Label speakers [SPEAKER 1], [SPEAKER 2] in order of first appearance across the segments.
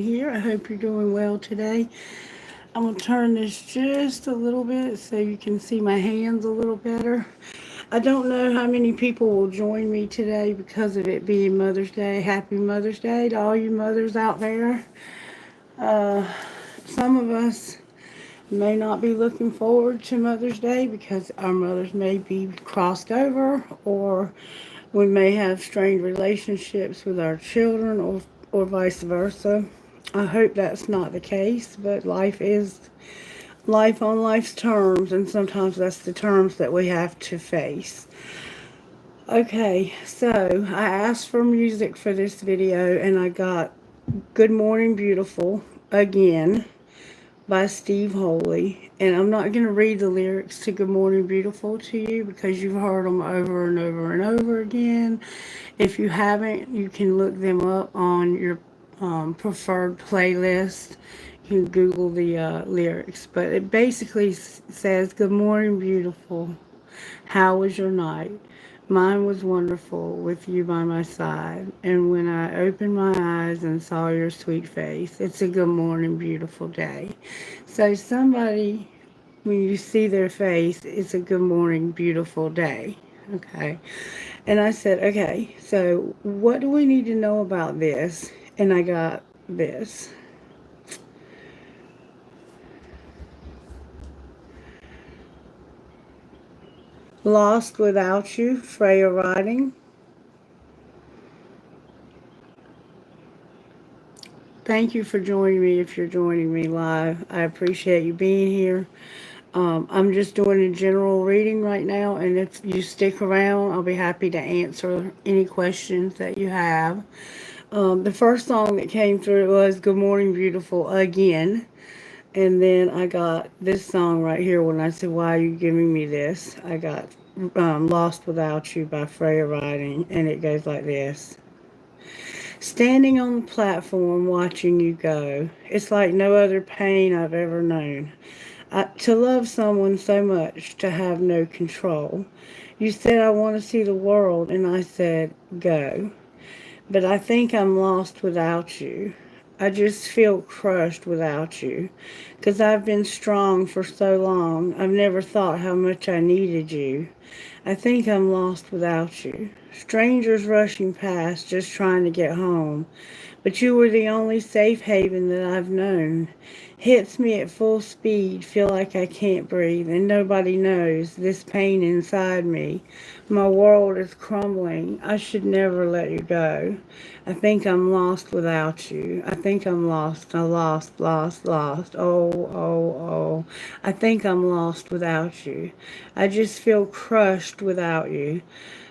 [SPEAKER 1] here. I hope you're doing well today. I'm going to turn this just a little bit so you can see my hands a little better. I don't know how many people will join me today because of it being Mother's Day. Happy Mother's Day to all you mothers out there. Uh, some of us may not be looking forward to Mother's Day because our mothers may be crossed over, or we may have strained relationships with our children, or vice versa. I hope that's not the case, but life is life on life's terms, and sometimes that's the terms that we have to face. Okay, so I asked for music for this video, and I got Good Morning Beautiful again by Steve Holy. And I'm not going to read the lyrics to Good Morning Beautiful to you because you've heard them over and over and over again. If you haven't, you can look them up on your preferred playlist. You can Google the lyrics. But it basically says, Good morning, beautiful. How was your night? Mine was wonderful with you by my side. And when I opened my eyes and saw your sweet face, it's a good morning, beautiful day. So, somebody, when you see their face, it's a good morning, beautiful day. Okay. And I said, okay, so what do we need to know about this? And I got this. Lost Without You, Freya writing. Thank you for joining me if you're joining me live. I appreciate you being here. I'm just doing a general reading right now, and if you stick around, I'll be happy to answer any questions that you have. The first song that came through was Good Morning Beautiful again. And then I got this song right here when I said, Why are you giving me this? I got Lost Without You by Freya Riding, and it goes like this. Standing on the platform watching you go, it's like no other pain I've ever known. To love someone so much, to have no control. You said, I want to see the world, and I said, go. But I think I'm lost without you. I just feel crushed without you. 'Cause I've been strong for so long, I've never thought how much I needed you. I think I'm lost without you. Strangers rushing past, just trying to get home. But you were the only safe haven that I've known. Hits me at full speed, feel like I can't breathe, and nobody knows this pain inside me. My world is crumbling. I should never let you go. I think I'm lost without you. I think I'm lost. I lost, lost, lost. Oh, oh, oh. I think I'm lost without you. I just feel crushed without you.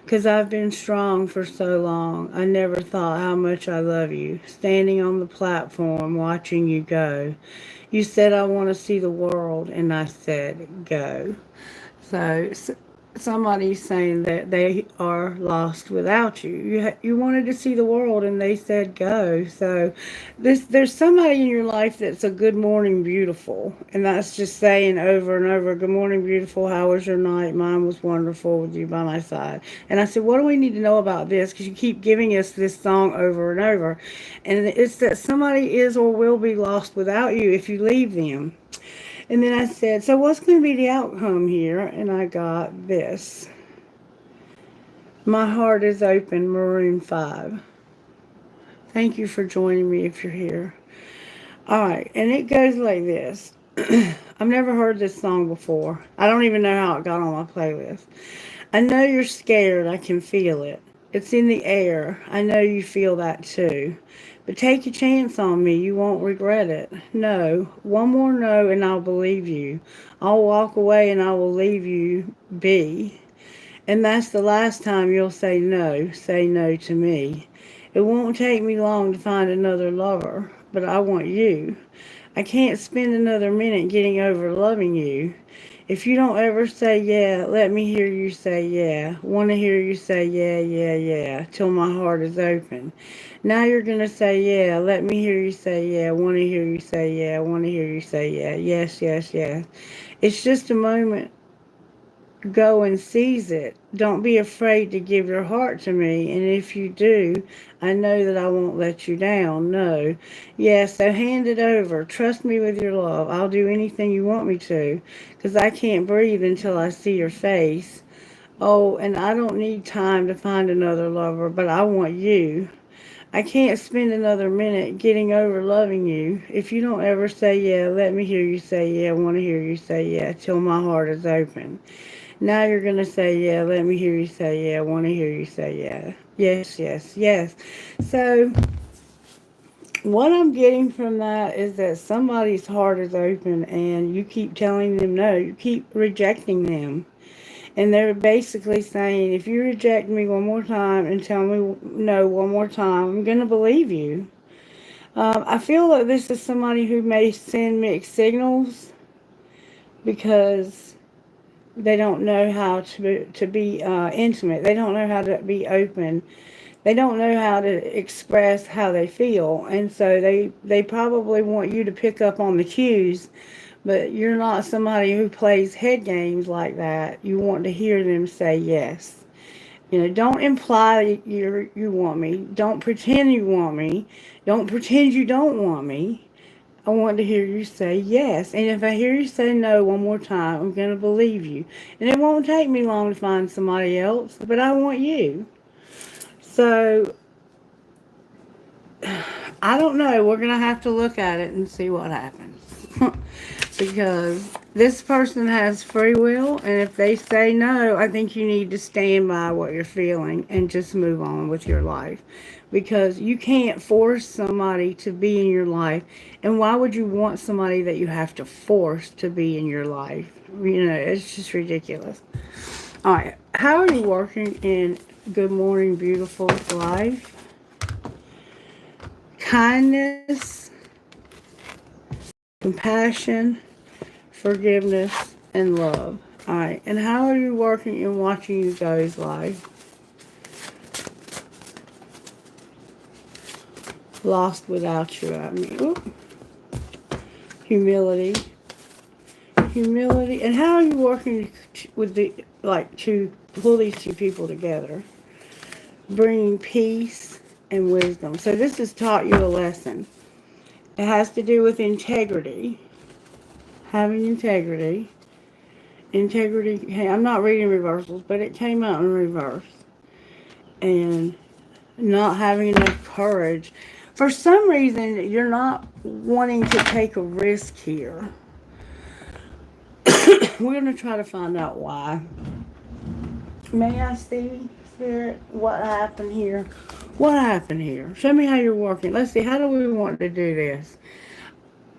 [SPEAKER 1] 'Cause I've been strong for so long, I never thought how much I love you. Standing on the platform, watching you go. You said, I want to see the world, and I said, go. So, somebody's saying that they are lost without you. You wanted to see the world, and they said go. So, there's somebody in your life that's a good morning beautiful, and that's just saying over and over, good morning beautiful. How was your night? Mine was wonderful with you by my side. And I said, what do we need to know about this? Because you keep giving us this song over and over, and it's that somebody is or will be lost without you if you leave them. And then I said, so what's going to be the outcome here? And I got this. My heart is open, Maroon 5. Thank you for joining me if you're here. All right, and it goes like this. I've never heard this song before. I don't even know how it got on my playlist. I know you're scared. I can feel it. It's in the air. I know you feel that too. But take a chance on me. You won't regret it. No. One more no and I'll believe you. I'll walk away and I will leave you be. And that's the last time you'll say no. Say no to me. It won't take me long to find another lover. But I want you. I can't spend another minute getting over loving you. If you don't ever say yeah, let me hear you say yeah. Want to hear you say yeah, yeah, yeah, till my heart is open. Now you're going to say yeah, let me hear you say yeah. Want to hear you say yeah, want to hear you say yeah. Yes, yes, yes. It's just a moment. go and seize it. Don't be afraid to give your heart to me. And if you do, I know that I won't let you down. No. Yes, so hand it over. Trust me with your love. I'll do anything you want me to, because I can't breathe until I see your face. Oh, and I don't need time to find another lover, but I want you. I can't spend another minute getting over loving you. If you don't ever say yeah, let me hear you say yeah. I want to hear you say yeah till my heart is open. Now you're going to say yeah, let me hear you say yeah. I want to hear you say yeah. Yes, yes, yes. So what I'm getting from that is that somebody's heart is open and you keep telling them no. You keep rejecting them. And they're basically saying, if you reject me one more time and tell me no one more time, I'm going to believe you. I feel that this is somebody who may send mixed signals because they don't know how to be intimate. They don't know how to be open. They don't know how to express how they feel. And so they probably want you to pick up on the cues, but you're not somebody who plays head games like that. You want to hear them say yes. You know, don't imply you want me. Don't pretend you want me. Don't pretend you don't want me. I want to hear you say yes. And if I hear you say no one more time, I'm going to believe you. And it won't take me long to find somebody else, but I want you. So, I don't know. We're going to have to look at it and see what happens. Because this person has free will, and if they say no, I think you need to stand by what you're feeling and just move on with your life. Because you can't force somebody to be in your life. And why would you want somebody that you have to force to be in your life? You know, it's just ridiculous. All right. How are you working in Good Morning Beautiful life? Kindness, compassion, forgiveness, and love. All right. And how are you working in watching you guys live? Lost without you. I mean, humility. Humility. And how are you working with to pull these two people together? Bringing peace and wisdom. So this has taught you a lesson. It has to do with integrity. Having integrity. Integrity. Hey, I'm not reading reversals, but it came out in reverse. And not having enough courage. For some reason, you're not wanting to take a risk here. We're going to try to find out why. May I see, Spirit, what happened here? What happened here? Show me how you're working. Let's see, how do we want to do this?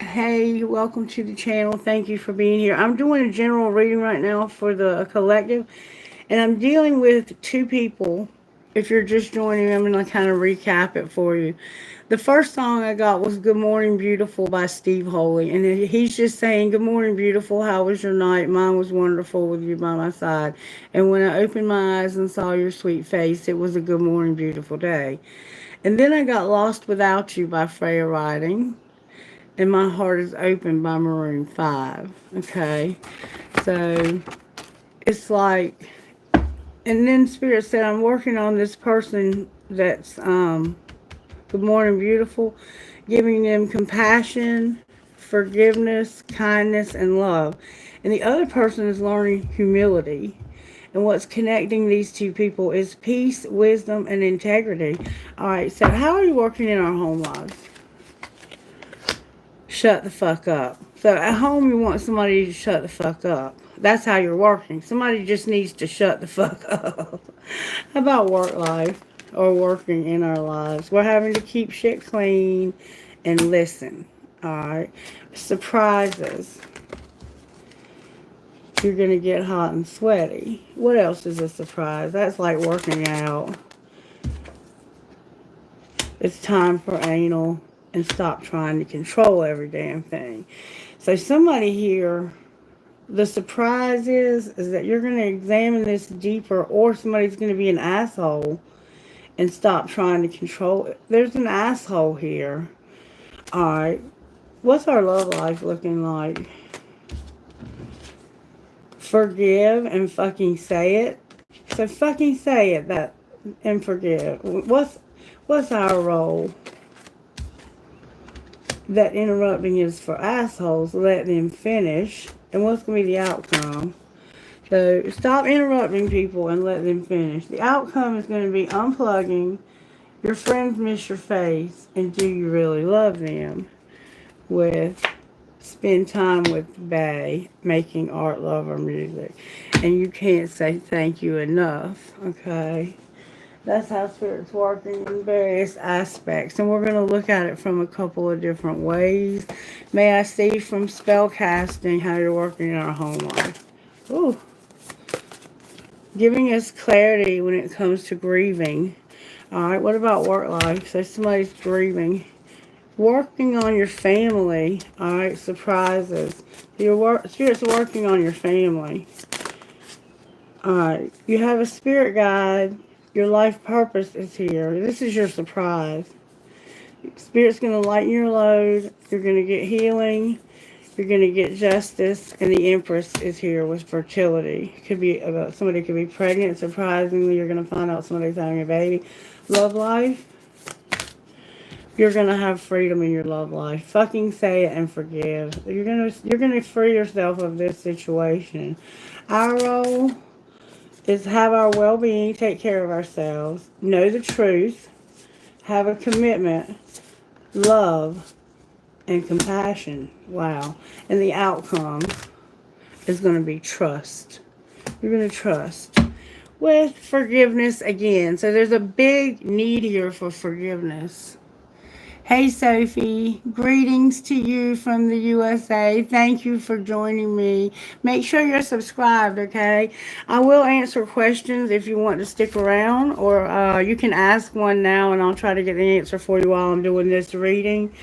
[SPEAKER 1] Hey, welcome to the channel. Thank you for being here. I'm doing a general reading right now for the collective, and I'm dealing with two people. If you're just joining me, I'm going to kind of recap it for you. The first song I got was Good Morning Beautiful by Steve Holy. And he's just saying, good morning, beautiful. How was your night? Mine was wonderful with you by my side. And when I opened my eyes and saw your sweet face, it was a good morning, beautiful day. And then I got Lost Without You by Freya Riding. And My Heart is Open by Maroon 5. Okay. So it's like, and then Spirit said, I'm working on this person that's, Good Morning Beautiful, giving them compassion, forgiveness, kindness, and love. And the other person is learning humility. And what's connecting these two people is peace, wisdom, and integrity. All right, so how are you working in our home lives? Shut the fuck up. So at home, you want somebody to shut the fuck up. That's how you're working. Somebody just needs to shut the fuck up. How about work life? Or working in our lives. We're having to keep shit clean and listen. Alright. Surprises. You're going to get hot and sweaty. What else is a surprise? That's like working out. It's time for anal and stop trying to control every damn thing. So somebody here, the surprise is that you're going to examine this deeper, or somebody's going to be an asshole and stop trying to control it. There's an asshole here. Alright. What's our love life looking like? Forgive and fucking say it. So fucking say it that and forgive. What's our role? That interrupting is for assholes. Let them finish. And what's going to be the outcome? So stop interrupting people and let them finish. The outcome is going to be unplugging. Your friends miss your face. And do you really love them? With spend time with Bay making art, love, or music. And you can't say thank you enough. Okay? That's how Spirit's working in various aspects. And we're going to look at it from a couple of different ways. May I see from spell casting how you're working in our home life. Ooh. Giving us clarity when it comes to grieving. Alright, what about work life? So somebody's grieving. Working on your family. Alright, surprises. Spirit's working on your family. Alright, you have a spirit guide. Your life purpose is here. This is your surprise. Spirit's going to lighten your load. You're going to get healing. You're going to get justice. And the Empress is here with fertility. Could be about somebody could be pregnant. Surprisingly, you're going to find out somebody's having a baby. Love life. You're going to have freedom in your love life. Fucking say it and forgive. You're going to free yourself of this situation. Our role is have our well-being, take care of ourselves, know the truth, have a commitment, love, and compassion. Wow. And the outcome is going to be trust. You're going to trust. With forgiveness again. So there's a big need here for forgiveness. Hey, Sophie. Greetings to you from the USA. Thank you for joining me. Make sure you're subscribed, okay? I will answer questions if you want to stick around, or you can ask one now, and I'll try to get the answer for you while I'm doing this reading.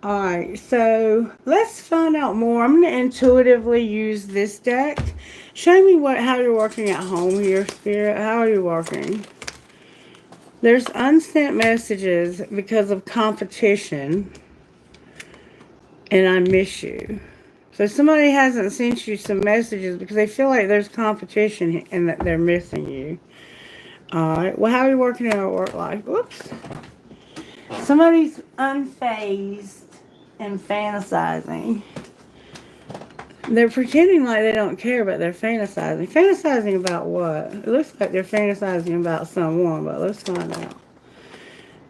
[SPEAKER 1] All right, so let's find out more. I'm going to intuitively use this deck. Show me how you're working at home here, Spirit. How are you working? There's unsent messages because of competition, and I miss you. So somebody hasn't sent you some messages because they feel like there's competition and that they're missing you. All right. Well, how are you working in our work life? Whoops. Somebody's unfazed and fantasizing. They're pretending like they don't care, but they're fantasizing. Fantasizing about what? It looks like they're fantasizing about someone, but let's find out.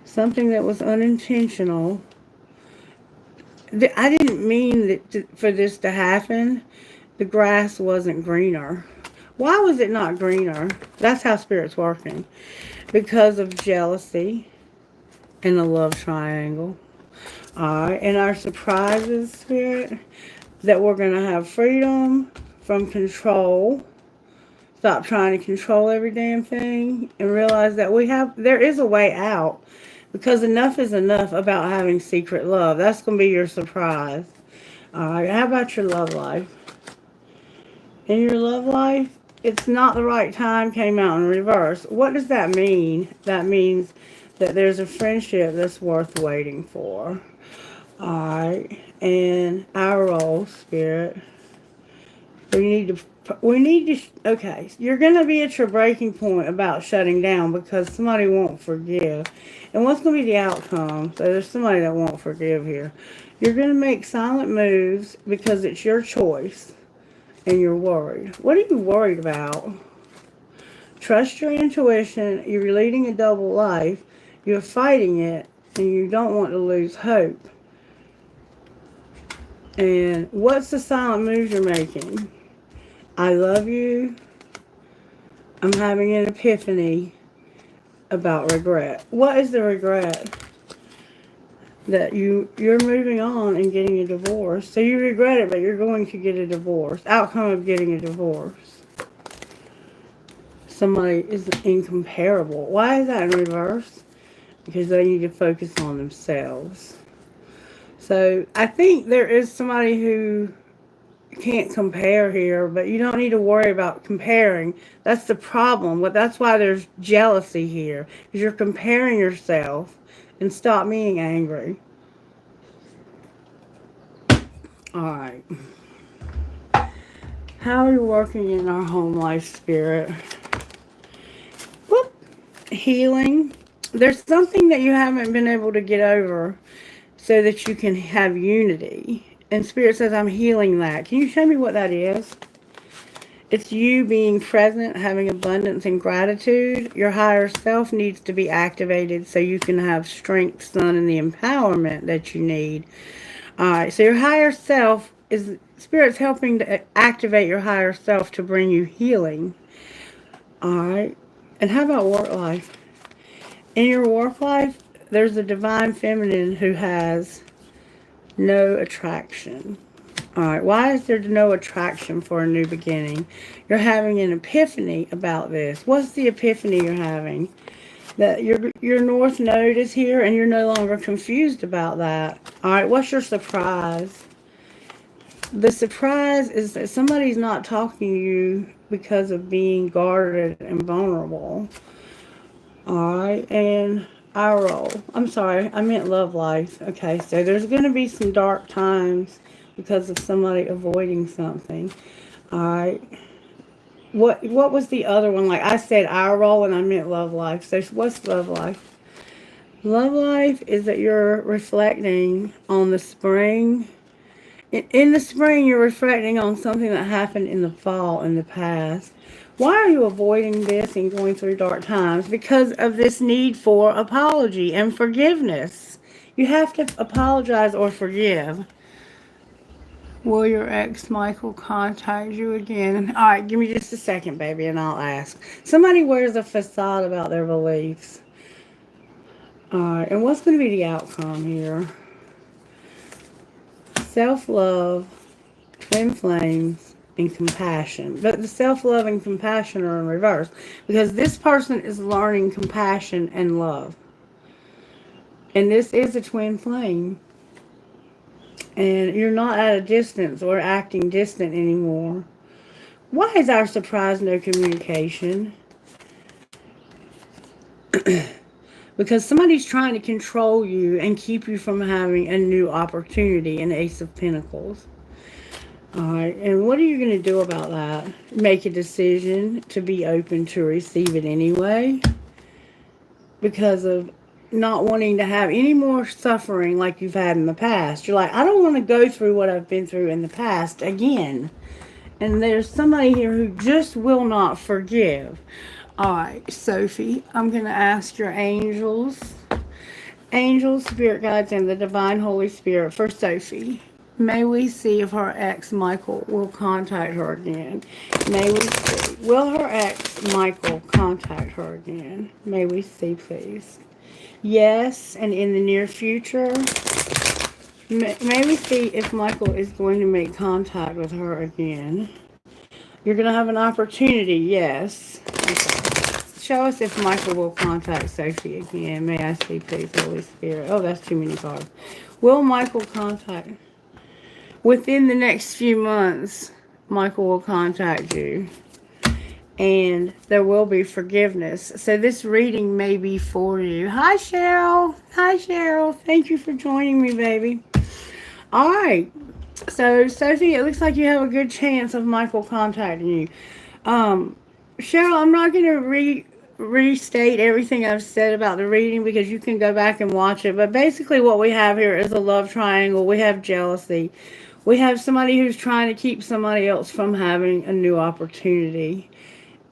[SPEAKER 1] Something that was unintentional. I didn't mean for this to happen. The grass wasn't greener. Why was it not greener? That's how Spirit's working. Because of jealousy and a love triangle. Alright, and our surprises, Spirit, that we're going to have freedom from control. Stop trying to control every damn thing and realize that there is a way out, because enough is enough about having secret love. That's going to be your surprise. Alright, how about your love life? In your love life, it's not the right time came out in reverse. What does that mean? That means that there's a friendship that's worth waiting for. Alright, and our role, Spirit, we need to, okay, you're going to be at your breaking point about shutting down because somebody won't forgive. And what's going to be the outcome? So there's somebody that won't forgive here. You're going to make silent moves because it's your choice and you're worried. What are you worried about? Trust your intuition. You're leading a double life. You're fighting it and you don't want to lose hope. And what's the silent moves you're making? I love you. I'm having an epiphany about regret. What is the regret? That you're moving on and getting a divorce. So you regret it, but you're going to get a divorce. Outcome of getting a divorce. Somebody is incomparable. Why is that in reverse? Because they need to focus on themselves. So I think there is somebody who can't compare here, but you don't need to worry about comparing. That's the problem. But that's why there's jealousy here, because you're comparing yourself, and stop being angry. All right. How are you working in our home life, Spirit? Whoop. Healing. There's something that you haven't been able to get over so that you can have unity. And Spirit says, I'm healing that. Can you show me what that is? It's you being present, having abundance and gratitude. Your higher self needs to be activated so you can have strength, sun, and the empowerment that you need. All right, so your higher self is, Spirit's helping to activate your higher self to bring you healing. All right, and how about work life? In your work life, there's a divine feminine who has no attraction. All right, why is there no attraction for a new beginning? You're having an epiphany about this. What's the epiphany you're having? That your North Node is here and you're no longer confused about that. All right, what's your surprise? The surprise is that somebody's not talking to you because of being guarded and vulnerable. All right, and I roll. I'm sorry, I meant love life. Okay, so there's going to be some dark times because of somebody avoiding something. All right. What was the other one? Like I said, I roll and I meant love life. So what's love life? Love life is that you're reflecting on the spring. In the spring, you're reflecting on something that happened in the fall, in the past. Why are you avoiding this and going through dark times? Because of this need for apology and forgiveness. You have to apologize or forgive. Will your ex, Michael, contact you again? All right, give me just a second, baby, and I'll ask. Somebody wears a facade about their beliefs. All right, and what's going to be the outcome here? Self-love, twin flames, and compassion. But the self-love and compassion are in reverse because this person is learning compassion and love. And this is a twin flame. And you're not at a distance or acting distant anymore. Why is our surprise no communication? Because somebody's trying to control you and keep you from having a new opportunity, an Ace of Pentacles. Alright, and what are you going to do about that? Make a decision to be open to receive it anyway. Because of not wanting to have any more suffering like you've had in the past. You're like, I don't want to go through what I've been through in the past again. And there's somebody here who just will not forgive. Alright, Sophie, I'm going to ask your angels, spirit guides, and the divine Holy Spirit for Sophie. May we see if her ex, Michael, will contact her again. May we see. Will her ex, Michael, contact her again? May we see, please. Yes, and in the near future. May we see if Michael is going to make contact with her again. You're going to have an opportunity, yes. Okay. Show us if Michael will contact Sophie again. May I see, please, Holy Spirit. Oh, that's too many cards. Will Michael contact? Within the next few months, Michael will contact you. And there will be forgiveness. So this reading may be for you. Hi, Cheryl. Hi, Cheryl. Thank you for joining me, baby. All right. So, Sophie, it looks like you have a good chance of Michael contacting you. Cheryl, I'm not going to restate everything I've said about the reading because you can go back and watch it. But basically what we have here is a love triangle. We have jealousy. We have somebody who's trying to keep somebody else from having a new opportunity.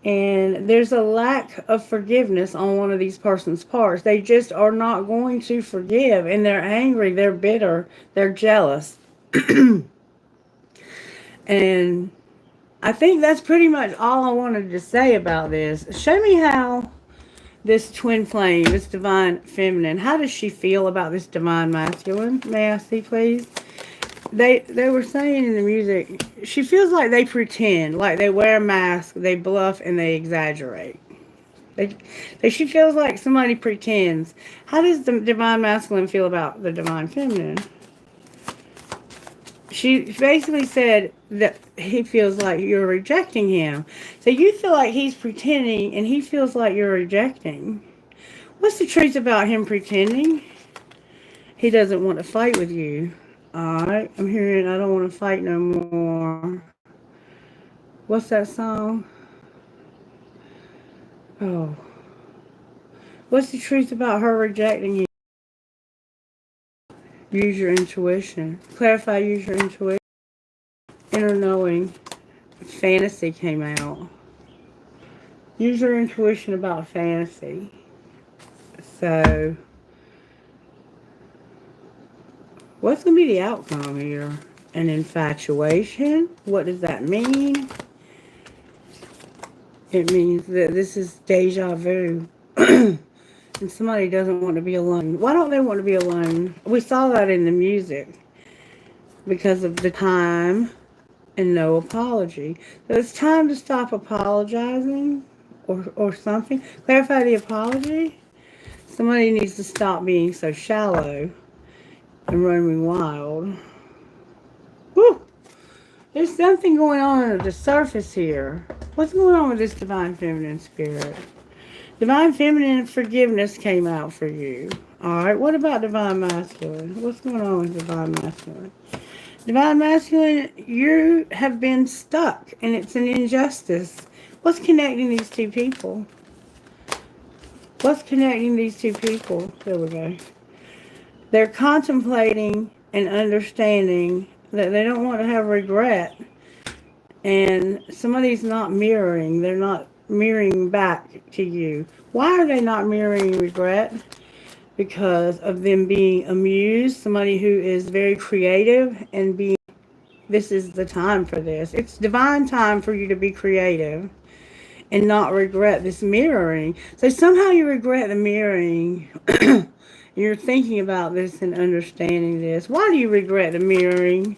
[SPEAKER 1] And there's a lack of forgiveness on one of these person's parts. They just are not going to forgive. And they're angry. They're bitter. They're jealous. And I think that's pretty much all I wanted to say about this. Show me how this twin flame, this divine feminine, how does she feel about this divine masculine? May I see, please? They were saying in the music, she feels like they pretend, like they wear a mask, they bluff, and they exaggerate. She feels like somebody pretends. How does the divine masculine feel about the divine feminine? She basically said that he feels like you're rejecting him. So you feel like he's pretending, and he feels like you're rejecting. What's the truth about him pretending? He doesn't want to fight with you. Alright, I'm hearing I don't want to fight no more. What's that song? Oh. What's the truth about her rejecting you? Use your intuition. Clarify, use your intuition. Inner knowing. Fantasy came out. Use your intuition about fantasy. So, what's going to be the outcome here? An infatuation? What does that mean? It means that this is deja vu. And somebody doesn't want to be alone. Why don't they want to be alone? We saw that in the music. Because of the time and no apology. So it's time to stop apologizing or something. Clarify the apology. Somebody needs to stop being so shallow and roaming wild. Woo! There's something going on under the surface here. What's going on with this divine feminine spirit? Divine feminine forgiveness came out for you. Alright, what about divine masculine? What's going on with divine masculine? Divine masculine, you have been stuck and it's an injustice. What's connecting these two people? What's connecting these two people? There we go. They're contemplating and understanding that they don't want to have regret. And somebody's not mirroring. They're not mirroring back to you. Why are they not mirroring regret? Because of them being amused. Somebody who is very creative and being, this is the time for this. It's divine time for you to be creative and not regret this mirroring. So somehow you regret the mirroring. You're thinking about this and understanding this. Why do you regret the mirroring?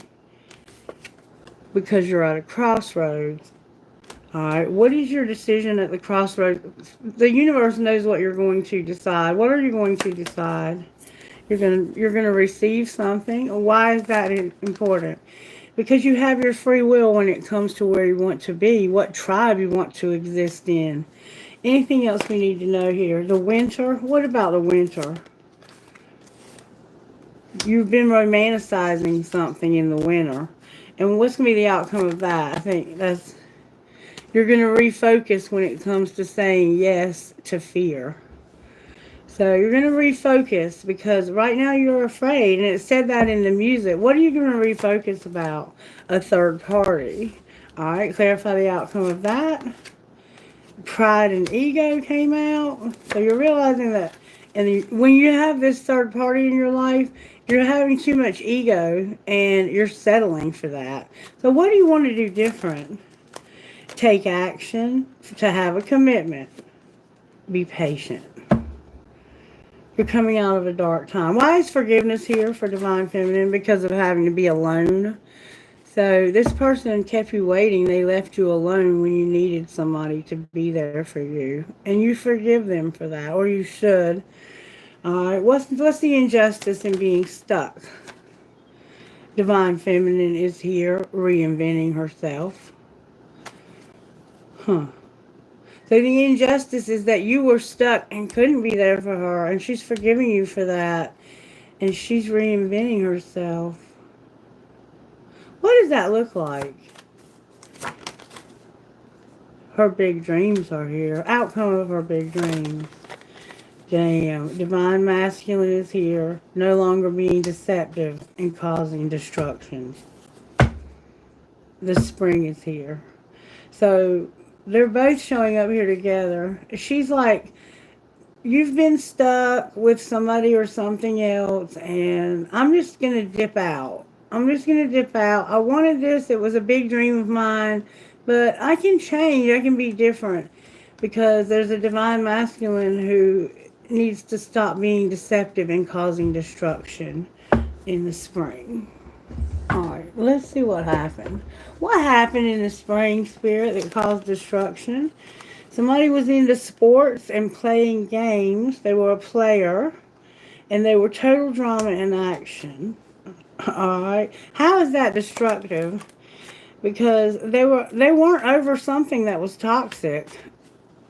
[SPEAKER 1] Because you're at a crossroads. Alright, what is your decision at the crossroads? The universe knows what you're going to decide. What are you going to decide? You're gonna receive something. Why is that important? Because you have your free will when it comes to where you want to be, what tribe you want to exist in. Anything else we need to know here? The winter. What about the winter? You've been romanticizing something in the winter. And what's going to be the outcome of that? I think that's, you're going to refocus when it comes to saying yes to fear. So you're going to refocus because right now you're afraid. And it said that in the music. What are you going to refocus about? A third party. All right, clarify the outcome of that. Pride and ego came out. So you're realizing that when you have this third party in your life, you're having too much ego and you're settling for that. So what do you want to do different? Take action to have a commitment. Be patient. You're coming out of a dark time. Why is forgiveness here for divine feminine? Because of having to be alone. So this person kept you waiting. They left you alone when you needed somebody to be there for you. And you forgive them for that, or you should. Alright, what's the injustice in being stuck? Divine feminine is here reinventing herself. So the injustice is that you were stuck and couldn't be there for her, and she's forgiving you for that. And she's reinventing herself. What does that look like? Her big dreams are here. Outcome of her big dreams. Damn. Divine masculine is here. No longer being deceptive and causing destruction. The spring is here. So they're both showing up here together. She's like, you've been stuck with somebody or something else, and I'm just going to dip out. I'm just going to dip out. I wanted this. It was a big dream of mine, but I can change. I can be different because there's a divine masculine who needs to stop being deceptive and causing destruction in the spring. All right, let's see what happened. What happened in the spring, spirit, that caused destruction? Somebody was into sports and playing games. They were a player, and they were total drama and action. All right. How is that destructive? Because they weren't over something that was toxic.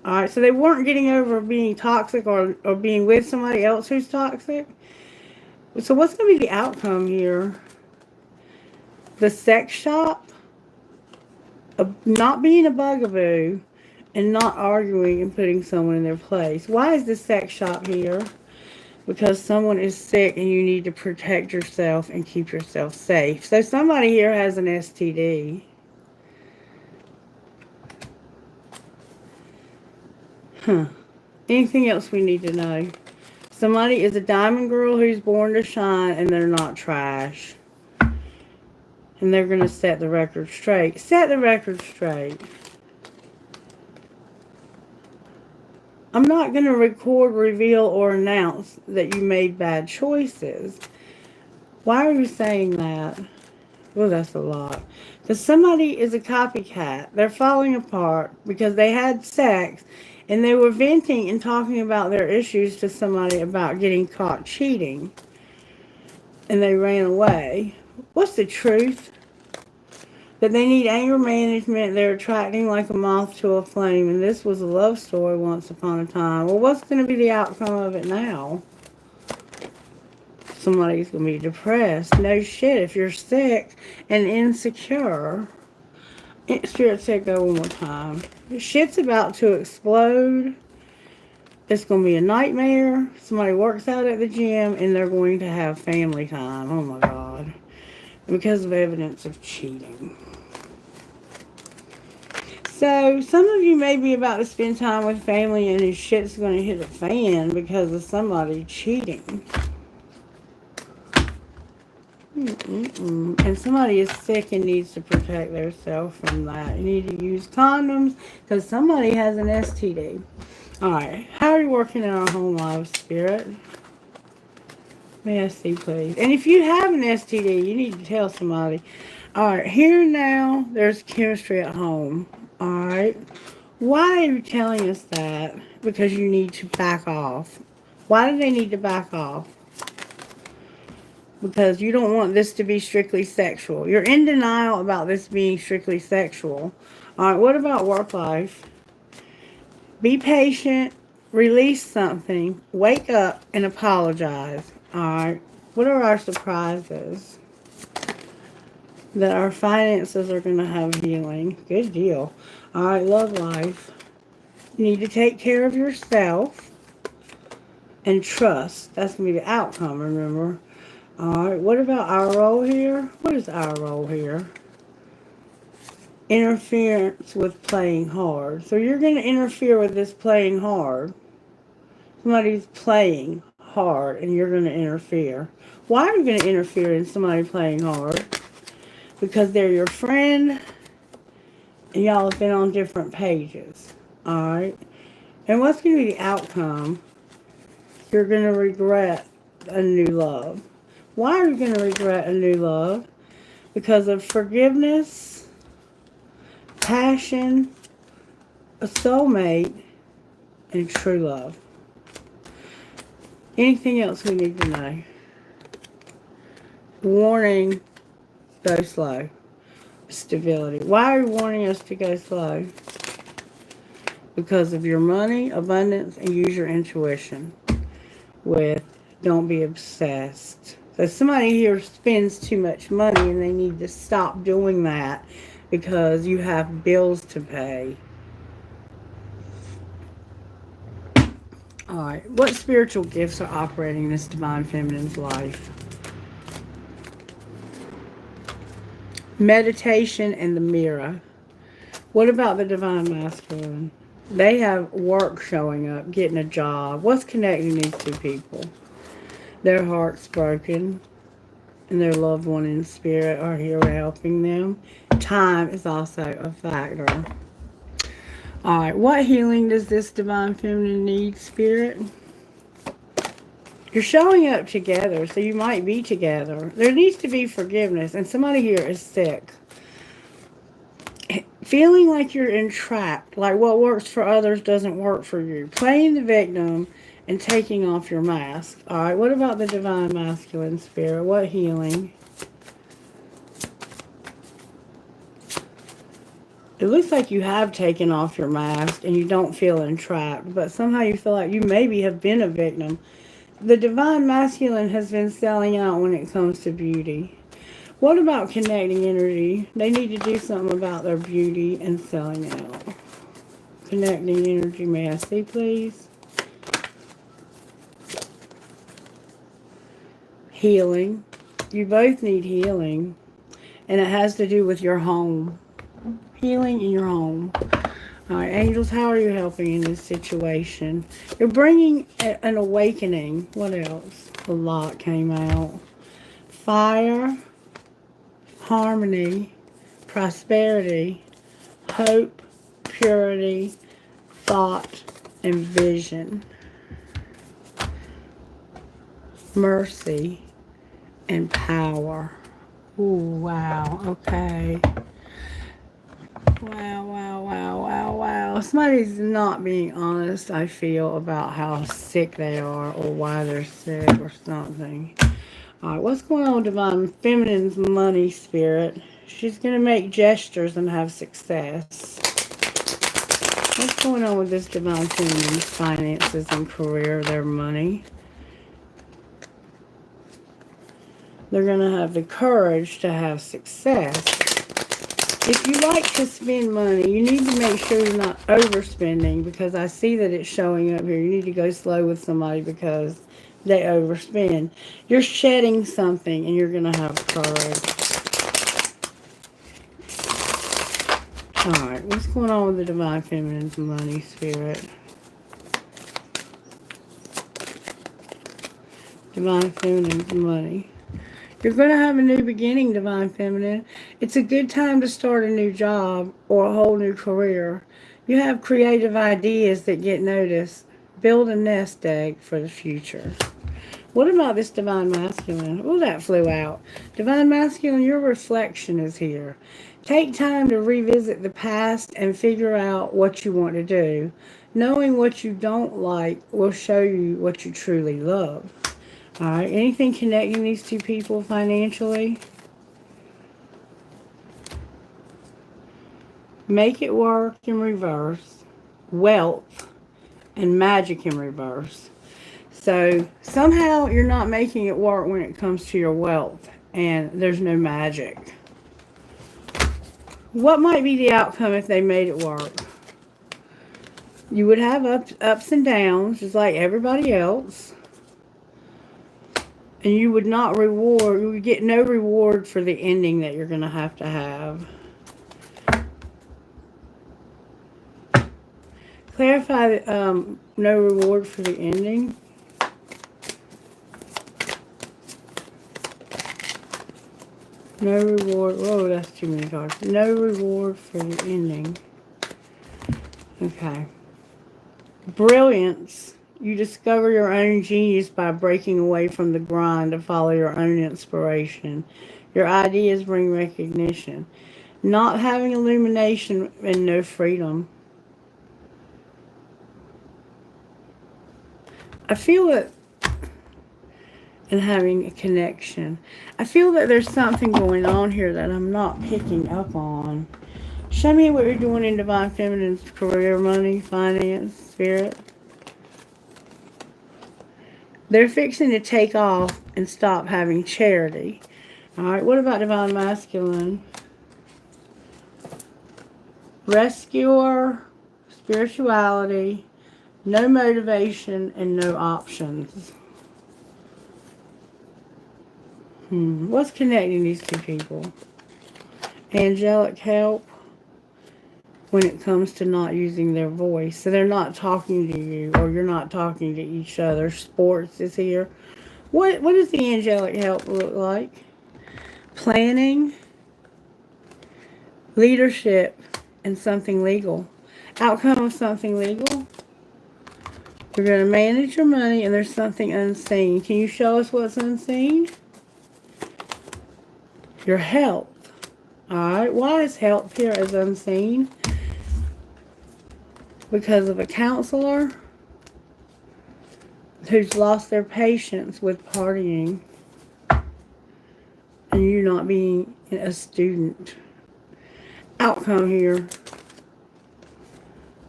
[SPEAKER 1] All right. So they weren't getting over being toxic or being with somebody else who's toxic. So what's going to be the outcome here? The sex shop. not being a bugaboo, and not arguing and putting someone in their place. Why is the sex shop here? Because someone is sick and you need to protect yourself and keep yourself safe. So somebody here has an STD. Anything else we need to know? Somebody is a diamond girl who's born to shine and they're not trash. And they're going to set the record straight. Set the record straight. I'm not going to record, reveal, or announce that you made bad choices. Why are you saying that? Well, that's a lot. Because somebody is a copycat. They're falling apart because they had sex and they were venting and talking about their issues to somebody about getting caught cheating. And they ran away. What's the truth? That they need anger management. They're attracting like a moth to a flame. And this was a love story once upon a time. Well, what's going to be the outcome of it now? Somebody's going to be depressed. No shit. If you're sick and insecure. Spirit said go one more time. Shit's about to explode. It's going to be a nightmare. Somebody works out at the gym and they're going to have family time. Oh my God. Because of evidence of cheating. So, some of you may be about to spend time with family and his shit's going to hit a fan because of somebody cheating. And somebody is sick and needs to protect themselves from that. You need to use condoms because somebody has an STD. Alright, how are you working in our home life, Spirit? May I see, please? And if you have an STD, you need to tell somebody. Alright, here now, there's chemistry at home. Alright. Why are you telling us that? Because you need to back off. Why do they need to back off? Because you don't want this to be strictly sexual. You're in denial about this being strictly sexual. Alright, what about work life? Be patient. Release something. Wake up and apologize. Alright. What are our surprises? That our finances are going to have healing. Good deal. Alright, love life. You need to take care of yourself. And trust. That's going to be the outcome, remember? Alright, what about our role here? What is our role here? Interference with playing hard. So you're going to interfere with this playing hard. Somebody's playing hard and you're going to interfere. Why are you going to interfere in somebody playing hard? Because they're your friend and y'all have been on different pages. Alright? And what's going to be the outcome? You're going to regret a new love. Why are you going to regret a new love? Because of forgiveness, passion, a soulmate, and true love. Anything else we need to know? Warning, go slow. Stability. Why are you warning us to go slow? Because of your money, abundance, and use your intuition. With don't be obsessed. So somebody here spends too much money and they need to stop doing that because you have bills to pay. Alright, what spiritual gifts are operating in this divine feminine's life? Meditation and the mirror. What about the divine masculine? They have work showing up, getting a job. What's connecting these two people? Their heart's broken and their loved one in spirit are here helping them. Time is also a factor. Alright, what healing does this divine feminine need, Spirit? You're showing up together, so you might be together. There needs to be forgiveness, and somebody here is sick. Feeling like you're entrapped, like what works for others doesn't work for you. Playing the victim and taking off your mask. Alright, what about the divine masculine spirit? What healing? It looks like you have taken off your mask and you don't feel entrapped, but somehow you feel like you maybe have been a victim. The divine masculine has been selling out when it comes to beauty. What about connecting energy? They need to do something about their beauty and selling out. Connecting energy, may I see, please? Healing. You both need healing. And it has to do with your home. Healing in your home. All right, angels, how are you helping in this situation? You're bringing an awakening. What else? A lot came out. Fire, harmony, prosperity, hope, purity, thought, and vision. Mercy and power. Ooh, wow. Okay. Wow. Somebody's not being honest, I feel, about how sick they are or why they're sick or something. All right, what's going on with Divine Feminine's money spirit? She's going to make gestures and have success. What's going on with this Divine Feminine's finances and career, their money? They're going to have the courage to have success. If you like to spend money, you need to make sure you're not overspending, because I see that it's showing up here. You need to go slow with somebody because they overspend. You're shedding something and you're going to have courage. Alright, what's going on with the Divine Feminine's money spirit? Divine Feminine's money. You're going to have a new beginning, Divine Feminine. It's a good time to start a new job or a whole new career. You have creative ideas that get noticed. Build a nest egg for the future. What about this Divine Masculine? Oh, that flew out. Divine Masculine, your reflection is here. Take time to revisit the past and figure out what you want to do. Knowing what you don't like will show you what you truly love. All right, anything connecting these two people financially? Make it work in reverse. Wealth and magic in reverse. So somehow you're not making it work when it comes to your wealth, and there's no magic. What might be the outcome if they made it work? You would have ups and downs, just like everybody else. And you would not reward, you would get no reward for the ending that you're going to have. Clarify that no reward for the ending. No reward. Whoa, that's too many cards. No reward for the ending. Okay. Brilliance. You discover your own genius by breaking away from the grind to follow your own inspiration. Your ideas bring recognition. Not having illumination and no freedom. I feel it in having a connection. I feel that there's something going on here that I'm not picking up on. Show me what you're doing in Divine Feminine's career, money, finance, spirit. They're fixing to take off and stop having charity. Alright, what about Divine Masculine? Rescuer, spirituality, no motivation, and no options. What's connecting these two people? Angelic help when it comes to not using their voice. So they're not talking to you, or you're not talking to each other. Sports is here. What does the angelic help look like? Planning, leadership, and something legal. Outcome of something legal. You're going to manage your money, and there's something unseen. Can you show us what's unseen? Your health. Alright, why is health here as unseen? Because of a counselor who's lost their patience with partying and you not being a student. Outcome here.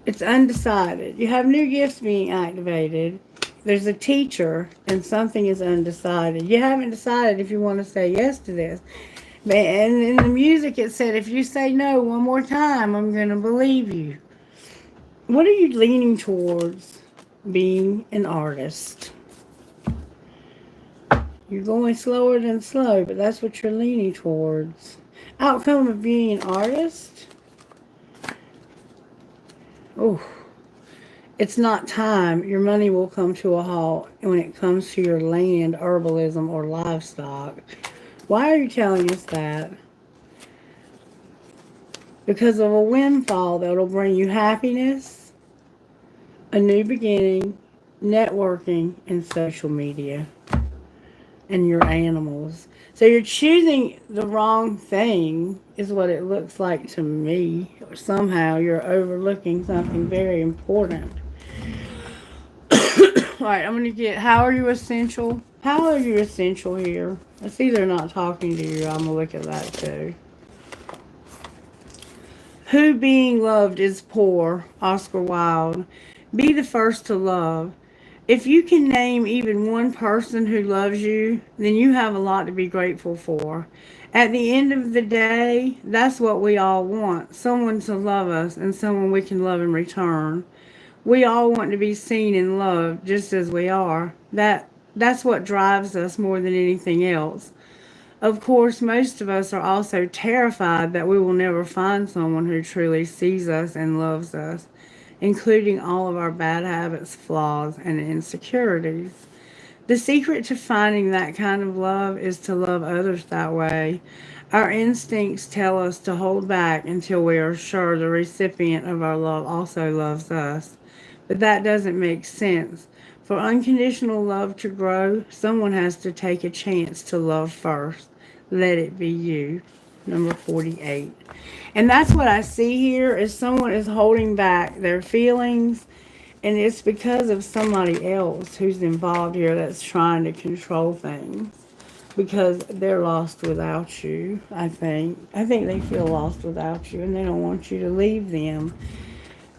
[SPEAKER 1] It's undecided. You have new gifts being activated. There's a teacher and something is undecided. You haven't decided if you want to say yes to this. And in the music it said, if you say no one more time, I'm going to believe you. What are you leaning towards being an artist? You're going slower than slow, but that's what you're leaning towards. Outcome of being an artist? Oh, it's not time. Your money will come to a halt when it comes to your land, herbalism, or livestock. Why are you telling us that? Because of a windfall that'll bring you happiness, a new beginning, networking, and social media, and your animals. So you're choosing the wrong thing, is what it looks like to me. Or somehow you're overlooking something very important. All right, I'm going to get, how are you essential? How are you essential here? I see they're not talking to you. I'm going to look at that too. Who being loved is poor, Oscar Wilde. Be the first to love. If you can name even one person who loves you, then you have a lot to be grateful for. At the end of the day, that's what we all want. Someone to love us and someone we can love in return. We all want to be seen and loved just as we are. That's what drives us more than anything else. Of course, most of us are also terrified that we will never find someone who truly sees us and loves us, including all of our bad habits, flaws, and insecurities. The secret to finding that kind of love is to love others that way. Our instincts tell us to hold back until we are sure the recipient of our love also loves us. But that doesn't make sense. For unconditional love to grow, someone has to take a chance to love first. Let it be you. Number 48. And that's what I see here is someone is holding back their feelings, and it's because of somebody else who's involved here that's trying to control things, because they're lost without you. I think they feel lost without you and they don't want you to leave them.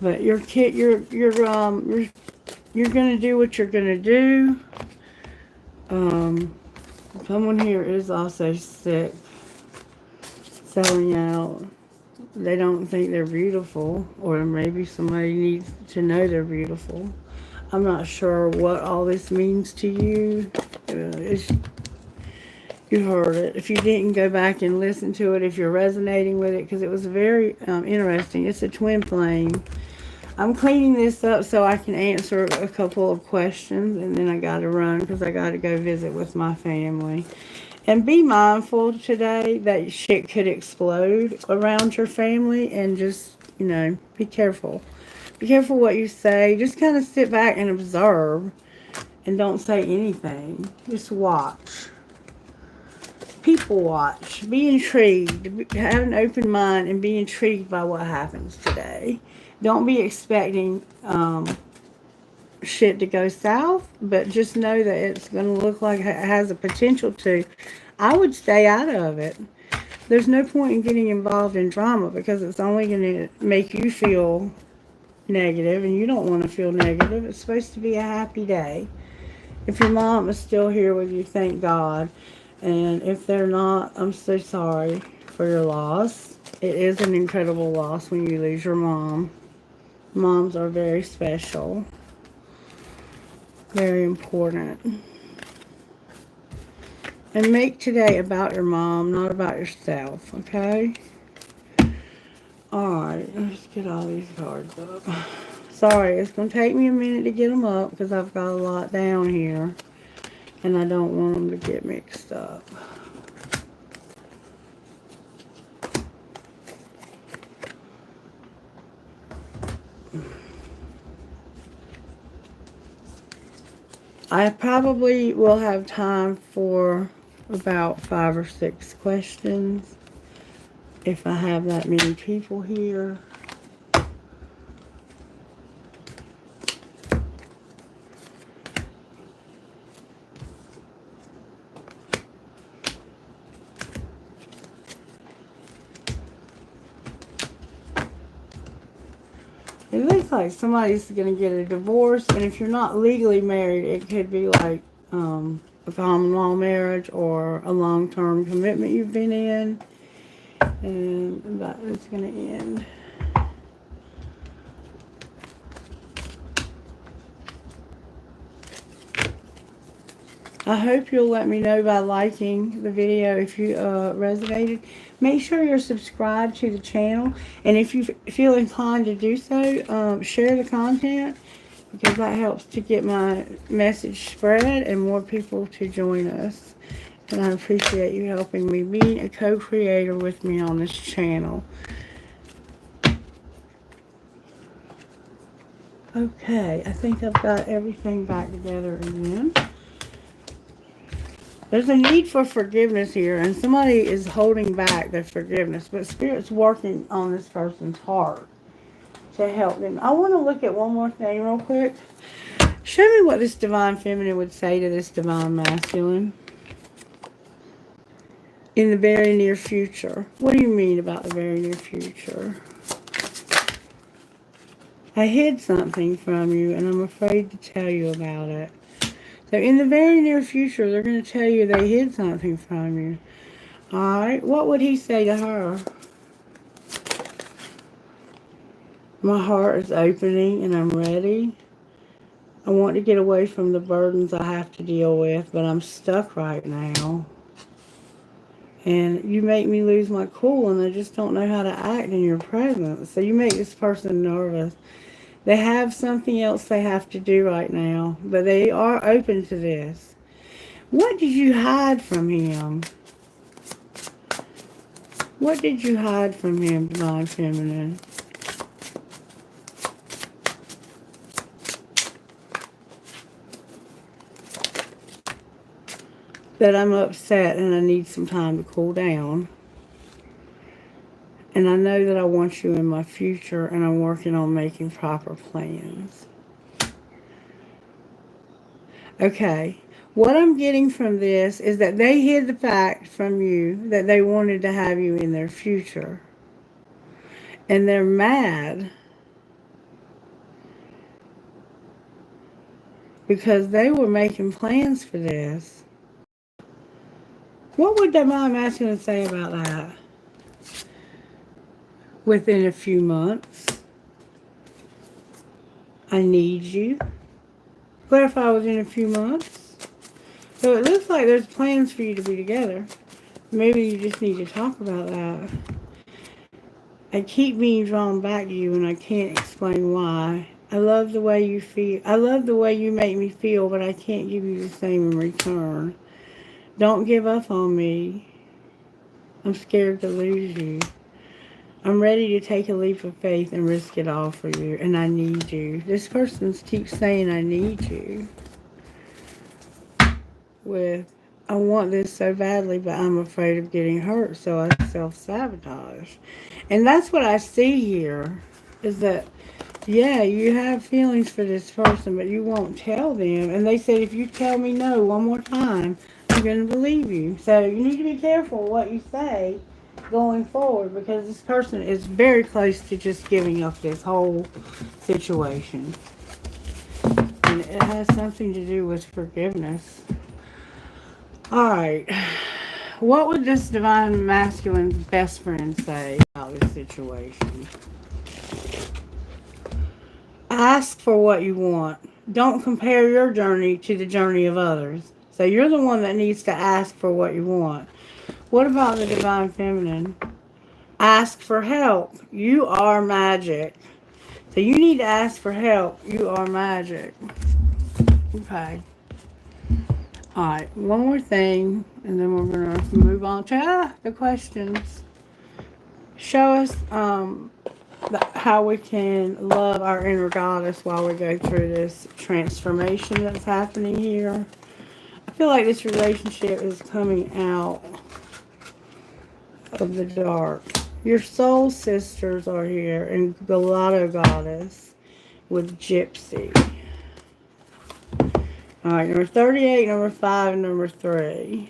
[SPEAKER 1] But you're gonna do what you're gonna do. Um, Someone here is also sick, selling out. They don't think they're beautiful, or maybe somebody needs to know they're beautiful. I'm not sure what all this means to you. You heard it. If you didn't, go back and listen to it if you're resonating with it, because it was very interesting. It's a twin flame. I'm cleaning this up so I can answer a couple of questions, and then I got to run because I got to go visit with my family. And be mindful today that shit could explode around your family, and just, be careful. Be careful what you say. Just kind of sit back and observe and don't say anything. Just watch. People watch. Be intrigued. Have an open mind and be intrigued by what happens today. Don't be expecting shit to go south, but just know that it's going to look like it has a potential to. I would stay out of it. There's no point in getting involved in drama because it's only going to make you feel negative, and you don't want to feel negative. It's supposed to be a happy day. If your mom is still here with you, thank God. And if they're not, I'm so sorry for your loss. It is an incredible loss when you lose your mom. Moms are very special. Very important. And make today about your mom, not about yourself, okay? Alright, let's get all these cards up. Sorry, it's going to take me a minute to get them up because I've got a lot down here. And I don't want them to get mixed up. I probably will have time for about 5 or 6 questions if I have that many people here. It looks like somebody's going to get a divorce, and if you're not legally married, it could be like a common law marriage or a long-term commitment you've been in. And that is going to end. I hope you'll let me know by liking the video if you resonated. Make sure you're subscribed to the channel. And if you feel inclined to do so, share the content, because that helps to get my message spread and more people to join us. And I appreciate you helping me, being a co-creator with me on this channel. Okay, I think I've got everything back together again. There's a need for forgiveness here, and somebody is holding back their forgiveness, but Spirit's working on this person's heart to help them. I want to look at one more thing real quick. Show me what this Divine Feminine would say to this Divine Masculine in the very near future. What do you mean about the very near future? I hid something from you, and I'm afraid to tell you about it. So in the very near future, they're going to tell you they hid something from you. Alright, what would he say to her? My heart is opening and I'm ready. I want to get away from the burdens I have to deal with, but I'm stuck right now. And you make me lose my cool, and I just don't know how to act in your presence. So you make this person nervous. They have something else they have to do right now, but they are open to this. What did you hide from him? What did you hide from him, Divine Feminine? That I'm upset and I need some time to cool down. And I know that I want you in my future, and I'm working on making proper plans. Okay, what I'm getting from this is that they hid the fact from you that they wanted to have you in their future. And they're mad because they were making plans for this. What would Divine Masculine say about that? Within a few months. I need you. Clarify within a few months. So it looks like there's plans for you to be together. Maybe you just need to talk about that. I keep being drawn back to you and I can't explain why. I love the way you feel. I love the way you make me feel, but I can't give you the same in return. Don't give up on me. I'm scared to lose you. I'm ready to take a leap of faith and risk it all for you, and I need you. This person keeps saying I need you. With, I want this so badly, but I'm afraid of getting hurt, so I self-sabotage. And that's what I see here, is that, yeah, you have feelings for this person, but you won't tell them. And they said, if you tell me no one more time, I'm going to believe you. So you need to be careful what you say going forward, because this person is very close to just giving up this whole situation. And it has something to do with forgiveness. Alright. What would this Divine Masculine's best friend say about this situation? Ask for what you want. Don't compare your journey to the journey of others. So you're the one that needs to ask for what you want. What about the Divine Feminine? Ask for help. You are magic. So you need to ask for help. You are magic. Okay. Alright, one more thing, and then we're going to move on to the questions. Show us how we can love our inner goddess while we go through this transformation that's happening here. I feel like this relationship is coming out of the dark. Your soul sisters are here, and Gelato Goddess with Gypsy. Alright, number 38, number 5, and number 3.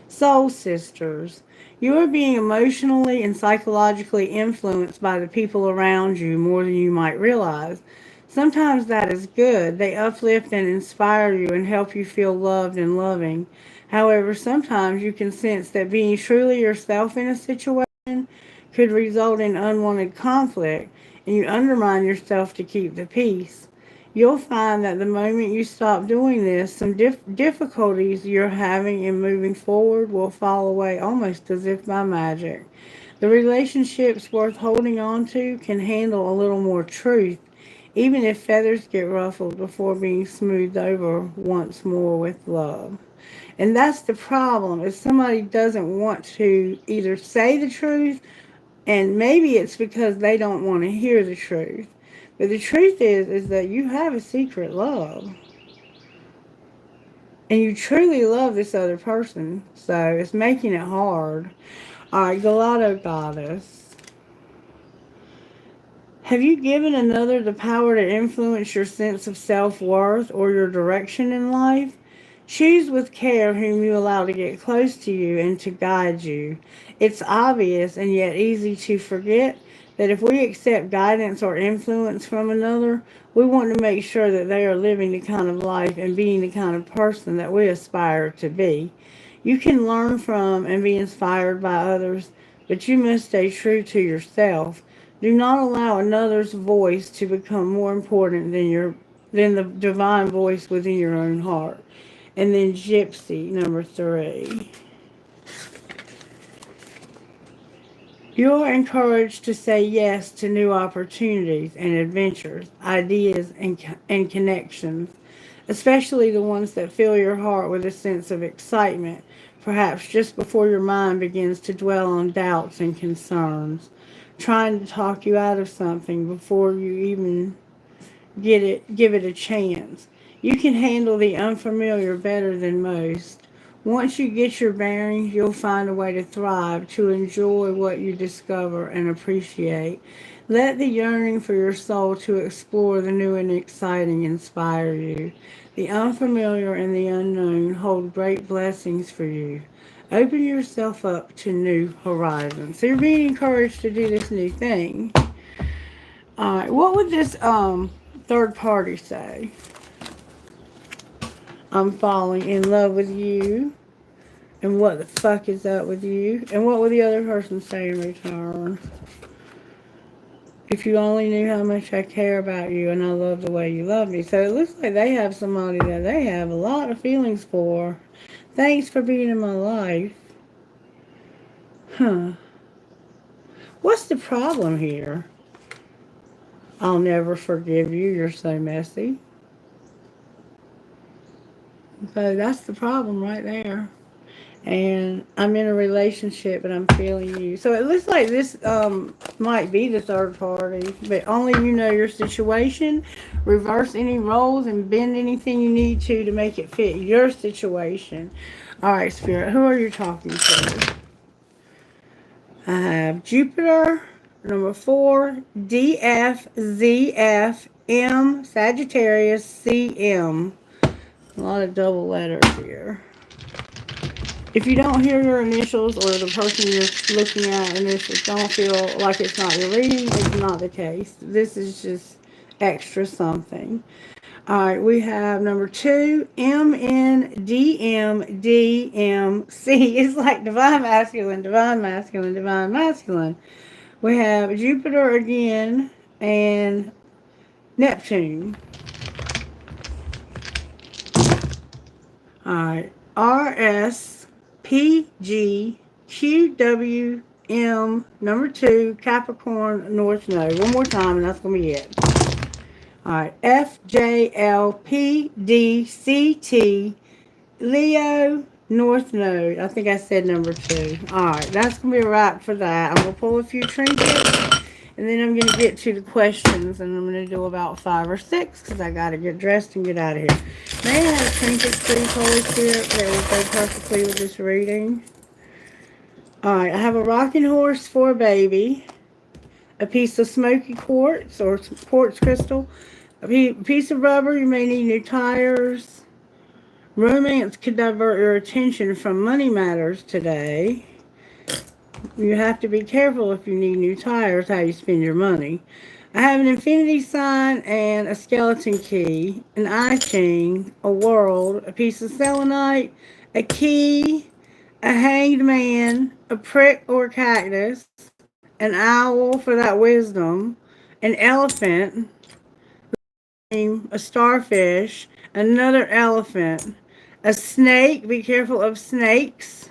[SPEAKER 1] Soul sisters. You are being emotionally and psychologically influenced by the people around you more than you might realize. Sometimes that is good. They uplift and inspire you and help you feel loved and loving. However, sometimes you can sense that being truly yourself in a situation could result in unwanted conflict, and you undermine yourself to keep the peace. You'll find that the moment you stop doing this, some difficulties you're having in moving forward will fall away almost as if by magic. The relationships worth holding on to can handle a little more truth, even if feathers get ruffled before being smoothed over once more with love. And that's the problem, is somebody doesn't want to either say the truth, and maybe it's because they don't want to hear the truth. But the truth is that you have a secret love. And you truly love this other person. So it's making it hard. Alright, Gelato Goddess. Have you given another the power to influence your sense of self-worth or your direction in life? Choose with care whom you allow to get close to you and to guide you. It's obvious and yet easy to forget that if we accept guidance or influence from another, we want to make sure that they are living the kind of life and being the kind of person that we aspire to be. You can learn from and be inspired by others, but you must stay true to yourself. Do not allow another's voice to become more important than the divine voice within your own heart. And then Gypsy, number 3. You're encouraged to say yes to new opportunities and adventures, ideas, and connections, especially the ones that fill your heart with a sense of excitement, perhaps just before your mind begins to dwell on doubts and concerns, trying to talk you out of something before you even give it a chance. You can handle the unfamiliar better than most. Once you get your bearings, you'll find a way to thrive, to enjoy what you discover and appreciate. Let the yearning for your soul to explore the new and exciting inspire you. The unfamiliar and the unknown hold great blessings for you. Open yourself up to new horizons. So you're being encouraged to do this new thing. All right, what would this third party say? I'm falling in love with you. And what the fuck is up with you? And what would the other person say in return? If you only knew how much I care about you and I love the way you love me. So it looks like they have somebody that they have a lot of feelings for. Thanks for being in my life. Huh. What's the problem here? I'll never forgive you. You're so messy. So that's the problem right there. And I'm in a relationship and I'm feeling you. So it looks like this might be the third party, but only you know your situation. Reverse any roles and bend anything you need to make it fit your situation. All right, Spirit, who are you talking to? I have Jupiter, number 4, DFZFM, Sagittarius, CM. A lot of double letters here. If you don't hear your initials or the person you're looking at initials, don't feel like it's not your reading. It's not the case. This is just extra something. All right, we have number 2, MNDMDMC. It's like divine masculine, divine masculine, divine masculine. We have Jupiter again and Neptune. All right, RSPGQWM, number 2, Capricorn, North Node. One more time and that's going to be it. Alright, FJLPDCT, Leo, North Node. I think I said number 2. Alright, that's going to be a wrap for that. I'm going to pull a few trinkets, and then I'm going to get to the questions, and I'm going to do about 5 or 6, because I got to get dressed and get out of here. May I have trinkets, please, Holy Spirit, that will go perfectly with this reading? Alright, I have a rocking horse for a baby, a piece of smoky quartz or quartz crystal, a piece of rubber. You may need new tires. Romance could divert your attention from money matters today. You have to be careful if you need new tires how you spend your money. I have an infinity sign and a skeleton key, an eye ching, a world, a piece of selenite, a key, a hanged man, a prick or cactus, an owl for that wisdom, an elephant, a starfish, another elephant, a snake, be careful of snakes,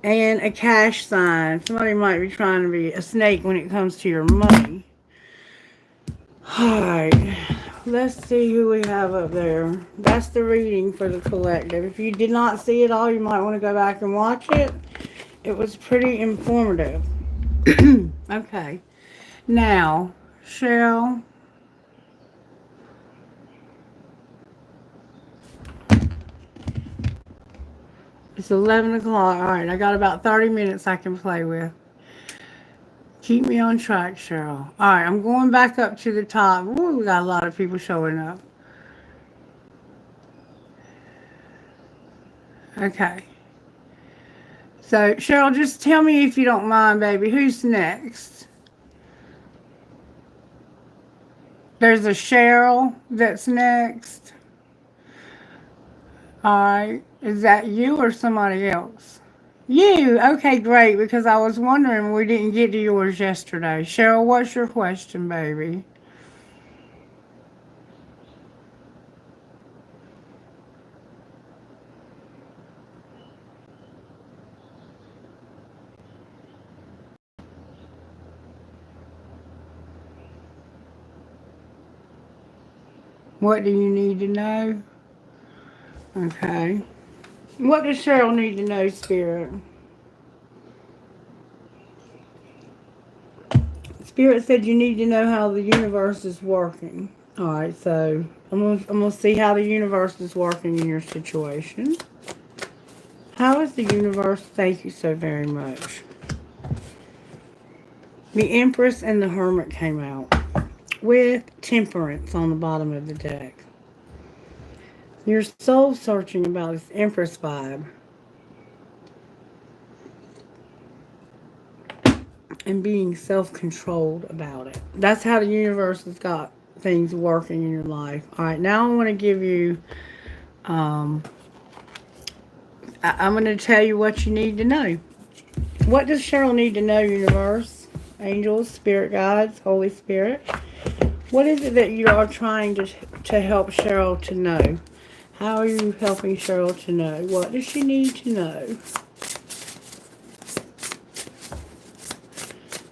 [SPEAKER 1] and a cash sign. Somebody might be trying to be a snake when it comes to your money. Alright, let's see who we have up there. That's the reading for the collective. If you did not see it all, you might want to go back and watch it. It was pretty informative. Okay, now, Cheryl. It's 11 o'clock. Alright, I got about 30 minutes I can play with. Keep me on track, Cheryl. Alright, I'm going back up to the top. Ooh, we got a lot of people showing up. Okay. So, Cheryl, just tell me if you don't mind, baby. Who's next? There's a Cheryl that's next. Alright. Is that you or somebody else? You. Okay, great. Because I was wondering we didn't get to yours yesterday. Cheryl, what's your question, baby? What do you need to know? Okay. What does Cheryl need to know, Spirit? Spirit said you need to know how the universe is working. Alright, so I'm gonna see how the universe is working in your situation. How is the universe? Thank you so very much. The Empress and the Hermit came out with Temperance on the bottom of the deck. You're soul searching about this Empress vibe. And being self-controlled about it. That's how the universe has got things working in your life. Alright, now I want to give you I'm going to tell you what you need to know. What does Cheryl need to know, universe? Angels, spirit guides, Holy Spirit. What is it that you are trying to help Cheryl to know? How are you helping Cheryl to know? What does she need to know?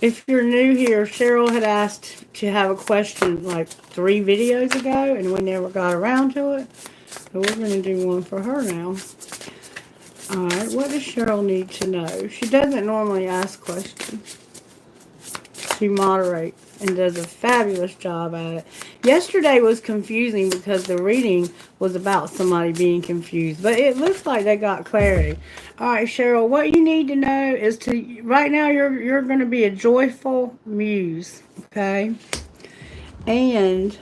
[SPEAKER 1] If you're new here, Cheryl had asked to have a question like 3 videos ago, and we never got around to it. So we're going to do one for her now. Alright, what does Cheryl need to know? She doesn't normally ask questions. She moderates and does a fabulous job at it. Yesterday was confusing because the reading was about somebody being confused, but it looks like they got clarity. Alright, Cheryl, what you need to know is to, right now you're going to be a joyful muse, okay? And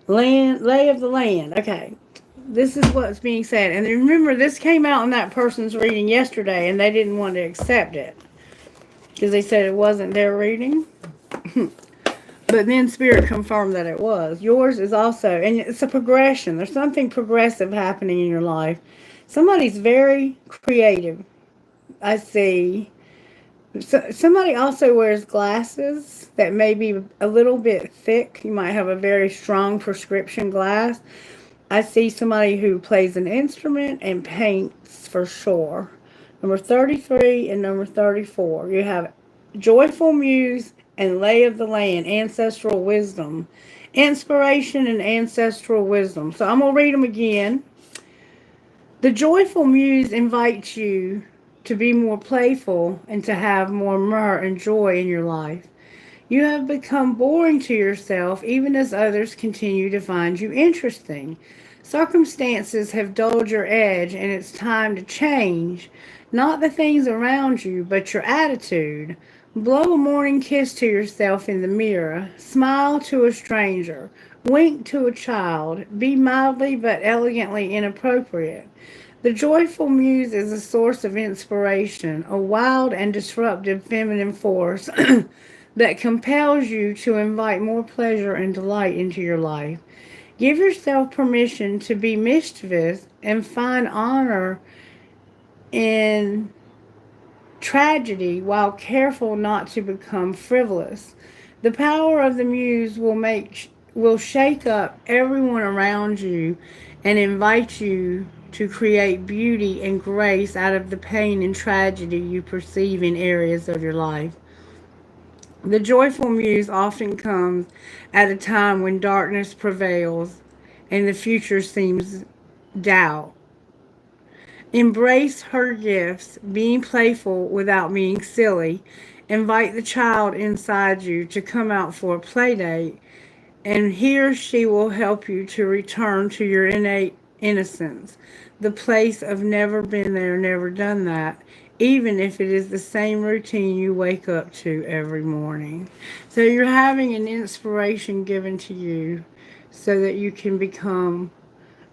[SPEAKER 1] lay of the land, okay. This is what's being said. And remember, this came out in that person's reading yesterday, and they didn't want to accept it because they said it wasn't their reading. But then Spirit confirmed that it was. Yours is also, and it's a progression. There's something progressive happening in your life. Somebody's very creative. I see. Somebody also wears glasses that may be a little bit thick. You might have a very strong prescription glass. I see somebody who plays an instrument and paints for sure. Number 33 and number 34. You have Joyful Muse and Lay of the Land, Ancestral Wisdom, Inspiration and Ancestral Wisdom. So I'm going to read them again. The Joyful Muse invites you to be more playful and to have more mirth and joy in your life. You have become boring to yourself even as others continue to find you interesting. Circumstances have dulled your edge and it's time to change. Not the things around you, but your attitude. Blow a morning kiss to yourself in the mirror. Smile to a stranger. Wink to a child. Be mildly but elegantly inappropriate. The Joyful Muse is a source of inspiration, a wild and disruptive feminine force that compels you to invite more pleasure and delight into your life. Give yourself permission to be mischievous and find honor in tragedy while careful not to become frivolous. The power of the muse will shake up everyone around you and invite you to create beauty and grace out of the pain and tragedy you perceive in areas of your life. The joyful muse often comes at a time when darkness prevails and the future seems doubt. Embrace her gifts, being playful without being silly. Invite the child inside you to come out for a play date, and here she will help you to return to your innate innocence, the place of never been there, never done that, even if it is the same routine you wake up to every morning. So you're having an inspiration given to you so that you can become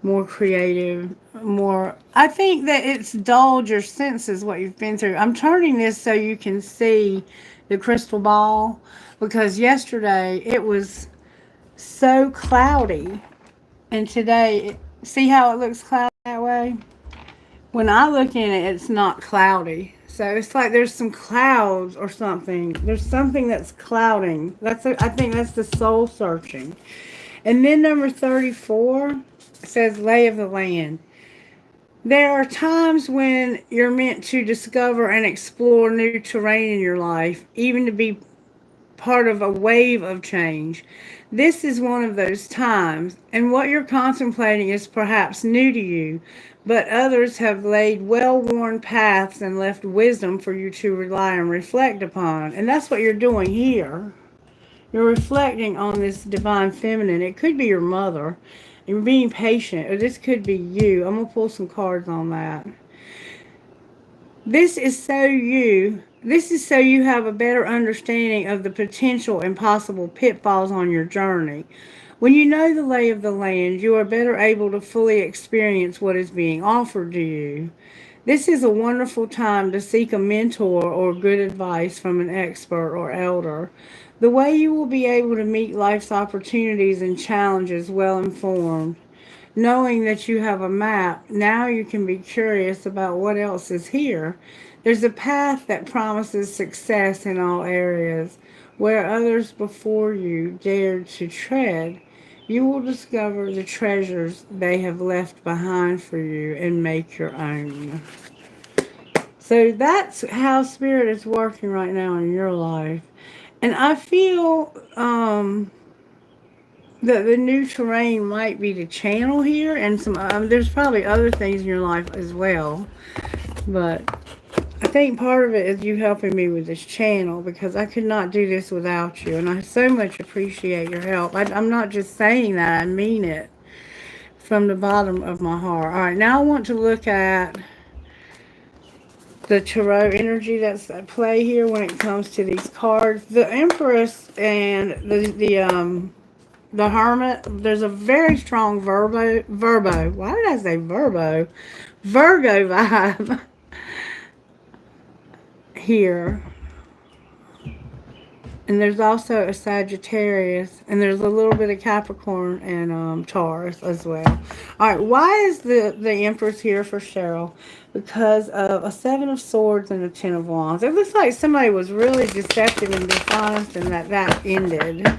[SPEAKER 1] more creative, more. I think that it's dulled your senses what you've been through. I'm turning this so you can see the crystal ball because yesterday it was so cloudy, and today, see how it looks cloudy that way? When I look in it, it's not cloudy. So it's like there's some clouds or something. There's something that's clouding. I think that's the soul searching. And then number 34 says lay of the land. There are times when you're meant to discover and explore new terrain in your life, even to be part of a wave of change. This is one of those times, and what you're contemplating is perhaps new to you, but others have laid well worn paths and left wisdom for you to rely and reflect upon. And that's what you're doing here. You're reflecting on this divine feminine. It could be your mother. You're being patient, or this could be you. I'm going to pull some cards on that. This is so you have a better understanding of the potential and possible pitfalls on your journey. When you know the lay of the land, you are better able to fully experience what is being offered to you. This is a wonderful time to seek a mentor or good advice from an expert or elder. The way you will be able to meet life's opportunities and challenges well informed. Knowing that you have a map, now you can be curious about what else is here. There's a path that promises success in all areas. Where others before you dared to tread, you will discover the treasures they have left behind for you and make your own. So that's how Spirit is working right now in your life. And I feel the new terrain might be the channel here, and some there's probably other things in your life as well, but I think part of it is you helping me with this channel because I could not do this without you, and I so much appreciate your help. I'm not just saying that, I mean it from the bottom of my heart. All right, now I want to look at the tarot energy that's at play here when it comes to these cards. The Empress and the Hermit, there's a very strong Virgo, why did I say Virgo vibe here. And there's also a Sagittarius, and there's a little bit of Capricorn and Taurus as well. All right, why is the Empress here for Cheryl? Because of a Seven of Swords and a Ten of Wands. It looks like somebody was really deceptive and dishonest, and that ended.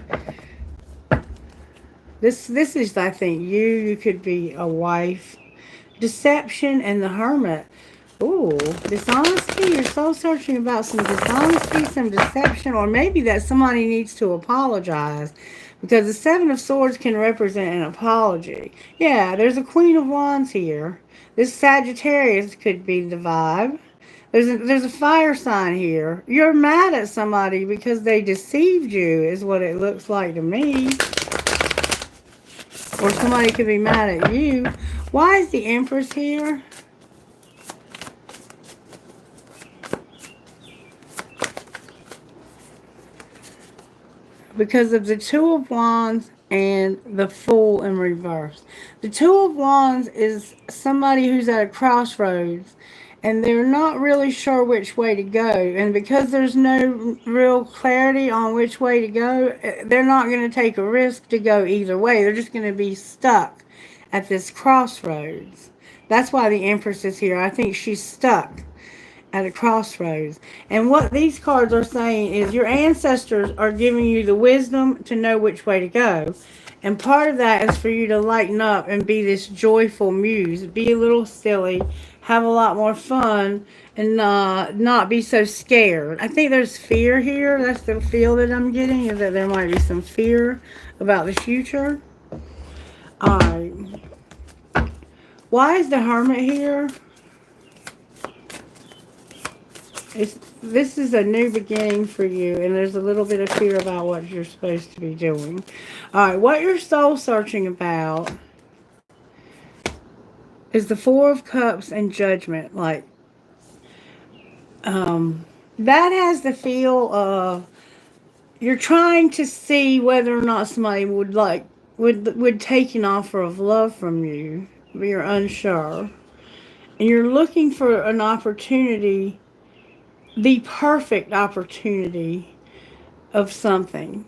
[SPEAKER 1] This is, I think, you could be a wife. Deception and the Hermit. Ooh, dishonesty. You're soul searching about some dishonesty, some deception, or maybe that somebody needs to apologize. Because the Seven of Swords can represent an apology. Yeah, there's a Queen of Wands here. This Sagittarius could be the vibe. There's a fire sign here. You're mad at somebody because they deceived you, is what it looks like to me. Or somebody could be mad at you. Why is the Empress here? Because of the Two of Wands and the Fool in reverse. The Two of Wands is somebody who's at a crossroads and they're not really sure which way to go. And because there's no real clarity on which way to go, they're not going to take a risk to go either way. They're just going to be stuck at this crossroads. That's why the Empress is here. I think she's stuck at a crossroads. And what these cards are saying is your ancestors are giving you the wisdom to know which way to go. And part of that is for you to lighten up and be this joyful muse. Be a little silly, have a lot more fun, and not be so scared. I think there's fear here. That's the feel that I'm getting, is that there might be some fear about the future. Alright. Why is the Hermit here? This is a new beginning for you, and there's a little bit of fear about what you're supposed to be doing. Alright, what you're soul searching about is the Four of Cups and Judgment. Like, that has the feel of you're trying to see whether or not somebody would take an offer of love from you, but you're unsure. And you're looking for an opportunity, the perfect opportunity of something.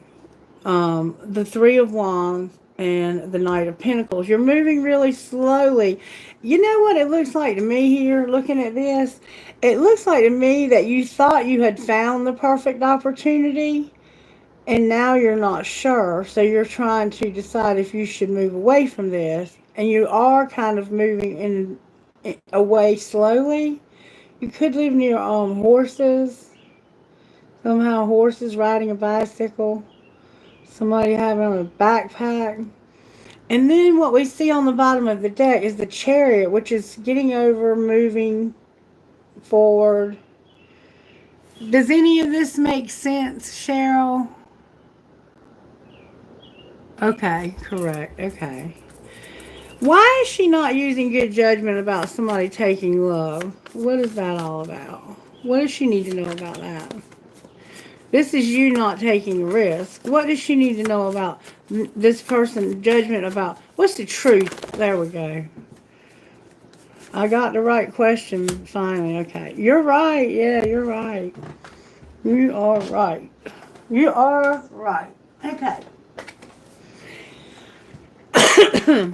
[SPEAKER 1] The Three of Wands and the Knight of Pentacles. You're moving really slowly. You know what it looks like to me here, looking at this? It looks like to me that you thought you had found the perfect opportunity, and now you're not sure. So you're trying to decide if you should move away from this. And you are kind of moving away slowly. You could live near horses. Somehow horses, riding a bicycle. Somebody having on a backpack. And then what we see on the bottom of the deck is the Chariot, which is getting over, moving forward. Does any of this make sense, Cheryl? Okay, correct. Okay. Why is she not using good judgment about somebody taking love? What is that all about? What does she need to know about that? This is you not taking a risk. What does she need to know about this person? Judgment about, what's the truth? There we go. I got the right question finally. Okay. You're right. Yeah, you're right. You are right. You are right. Okay.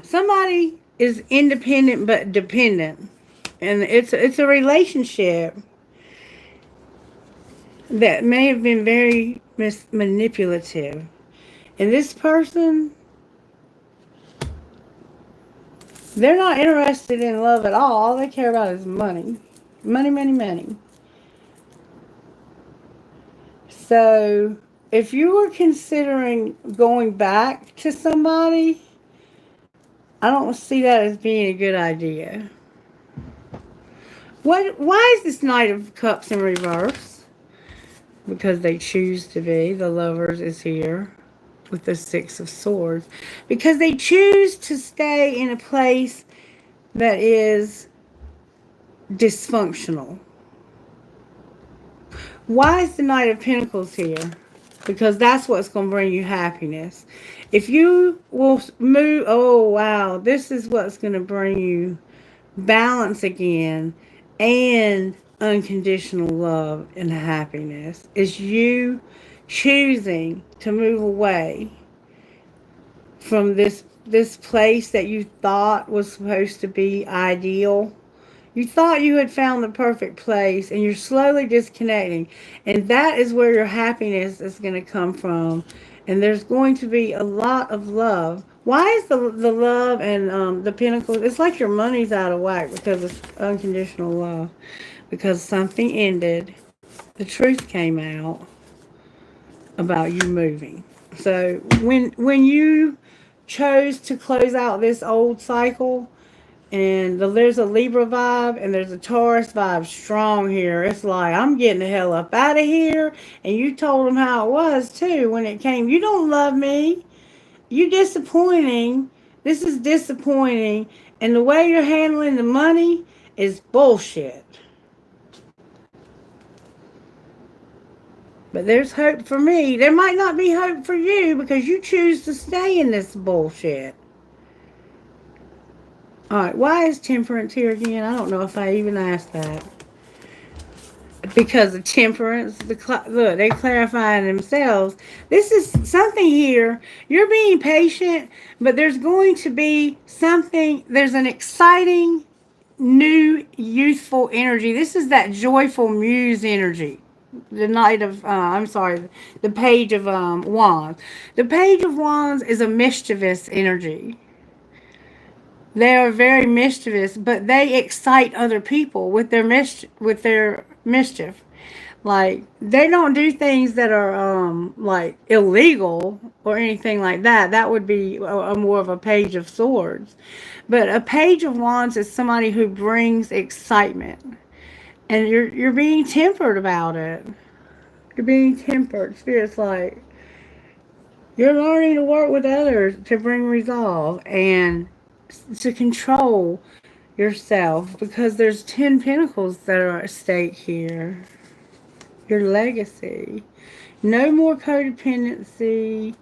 [SPEAKER 1] Somebody is independent but dependent. And it's a relationship that may have been very manipulative. And this person, they're not interested in love at all. All they care about is money. Money, money, money. So, if you were considering going back to somebody, I don't see that as being a good idea. Why is this Knight of Cups in reverse? Because they choose to be. The Lovers is here with the Six of Swords. Because they choose to stay in a place that is dysfunctional. Why is the Knight of Pentacles here? Because that's what's going to bring you happiness. If you will move, oh wow, this is what's going to bring you balance again and unconditional love and happiness. Is you choosing to move away from this place that you thought was supposed to be ideal. You thought you had found the perfect place, and you're slowly disconnecting. And that is where your happiness is going to come from. And there's going to be a lot of love. Why is the love and the Pentacles? It's like your money's out of whack because of unconditional love. Because something ended. The truth came out about you moving. So when you chose to close out this old cycle, and there's a Libra vibe and there's a Taurus vibe strong here. It's like, I'm getting the hell up out of here. And you told them how it was too when it came. You don't love me. You disappointing. This is disappointing. And the way you're handling the money is bullshit. But there's hope for me. There might not be hope for you because you choose to stay in this bullshit. All right, why is temperance here again? I don't know if I even asked that. Because of temperance, look, they clarifying themselves. This is something here. You're being patient, but there's going to be something. There's an exciting, new, youthful energy. This is that joyful muse energy. The Knight of, I'm sorry, the Page of Wands. The Page of Wands is a mischievous energy. They are very mischievous, but they excite other people with their mischief. Like, they don't do things that are like illegal or anything like that. That would be a more of a Page of Swords. But a Page of Wands is somebody who brings excitement, and you're being tempered about it. You're being tempered. Spirit's like, you're learning to work with others to bring resolve and to control yourself, because there's 10 pentacles that are at stake here. Your legacy. No more codependency.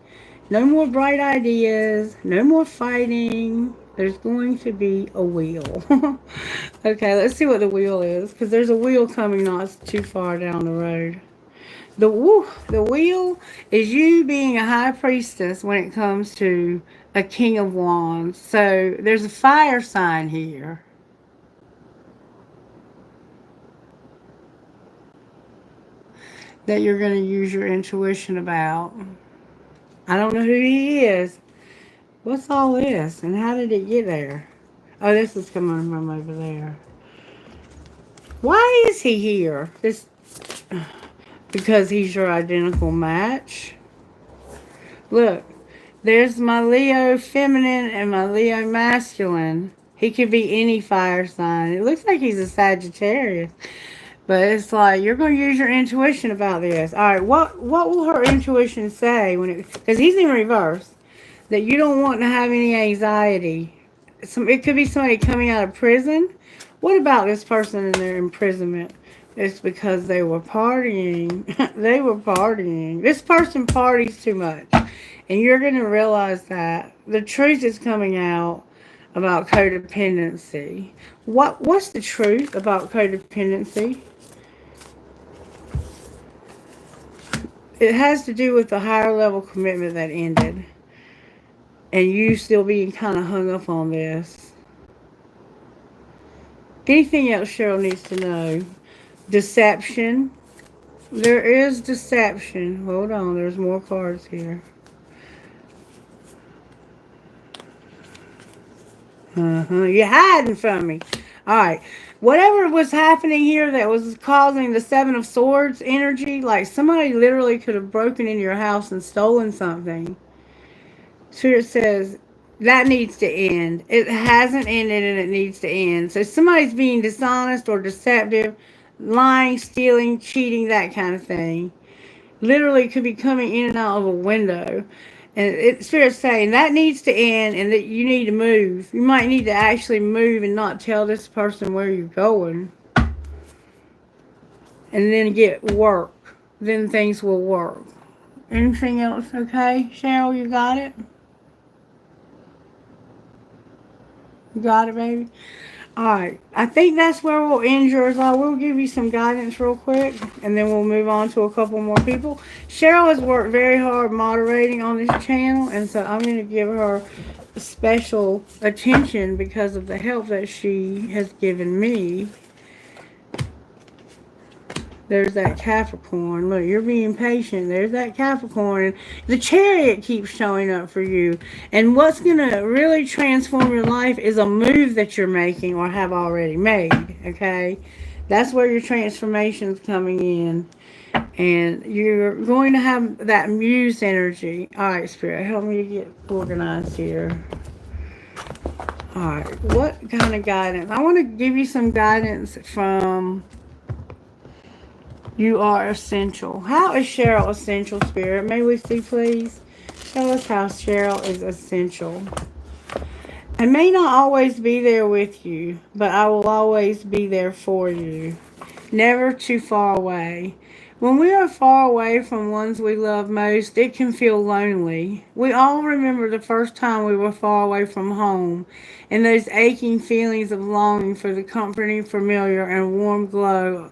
[SPEAKER 1] No more bright ideas. No more fighting. There's going to be a wheel. Okay, let's see what the wheel is, because there's a wheel coming not too far down the road. The wheel is you being a high priestess when it comes to a king of wands. So there's a fire sign here. That you're going to use your intuition about. I don't know who he is. What's all this? And how did it get there? Oh, this is coming from over there. Why is he here? Because he's your identical match. Look, there's my Leo feminine and my Leo masculine. He could be any fire sign. It looks like he's a Sagittarius. But it's like, you're going to use your intuition about this. All right, what will her intuition say when it, because he's in reverse, that you don't want to have any anxiety. It could be somebody coming out of prison. What about this person in their imprisonment? It's because they were partying. They were partying. This person parties too much. And you're going to realize that the truth is coming out about codependency. What's the truth about codependency? It has to do with the higher level commitment that ended. And you still being kind of hung up on this. Anything else Cheryl needs to know? Deception. There is deception. Hold on, there's more cards here. You're hiding from me. Alright. Whatever was happening here that was causing the Seven of Swords energy, like somebody literally could have broken into your house and stolen something. Spirit says that needs to end. It hasn't ended and it needs to end. So somebody's being dishonest or deceptive, lying, stealing, cheating, that kind of thing. Literally could be coming in and out of a window. And Spirit's saying that needs to end and that you need to move. You might need to actually move and not tell this person where you're going. And then get work. Then things will work. Anything else okay? Cheryl, you got it? You got it, baby? Alright, I think that's where we'll end yours. We'll give you some guidance real quick, and then we'll move on to a couple more people. Cheryl has worked very hard moderating on this channel, and so I'm going to give her special attention because of the help that she has given me. There's that Capricorn. Look, you're being patient. There's that Capricorn. The Chariot keeps showing up for you. And what's going to really transform your life is a move that you're making or have already made. Okay? That's where your transformation's coming in. And you're going to have that muse energy. Alright, Spirit, help me to get organized here. Alright, what kind of guidance? I want to give you some guidance from... You are essential. How is Cheryl essential, Spirit? May we see, please? Tell us how Cheryl is essential. I may not always be there with you, but I will always be there for you. Never too far away. When we are far away from ones we love most, it can feel lonely. We all remember the first time we were far away from home and those aching feelings of longing for the comforting, familiar, and warm glow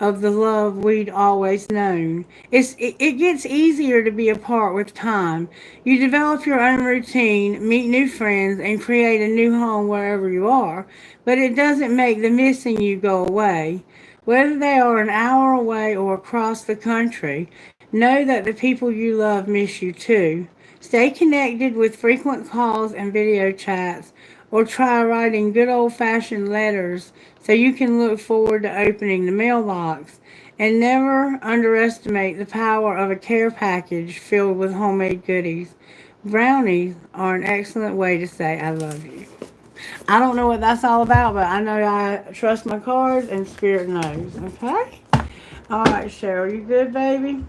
[SPEAKER 1] of the love we'd always known. It gets easier to be apart with time. You develop your own routine, meet new friends, and create a new home wherever you are, but it doesn't make the missing you go away. Whether they are an hour away or across the country, know that the people you love miss you too. Stay connected with frequent calls and video chats, or try writing good old fashioned letters so you can look forward to opening the mailbox. And never underestimate the power of a care package filled with homemade goodies. Brownies are an excellent way to say I love you. I don't know what that's all about, but I know I trust my cards and Spirit knows. Okay? All right, Cheryl, you good, baby?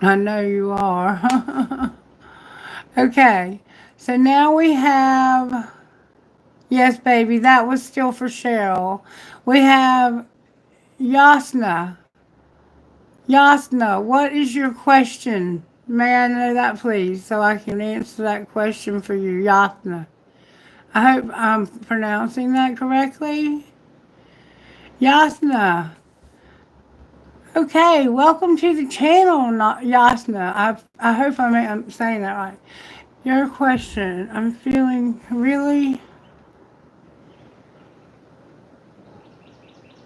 [SPEAKER 1] I know you are. Okay, so now we have, yes, baby, that was still for Cheryl. We have Yasna. Yasna, what is your question? May I know that, please, so I can answer that question for you, Yasna. I hope I'm pronouncing that correctly. Yasna. Okay, welcome to the channel, Yasna. I hope I'm saying that right. Your question. I'm feeling really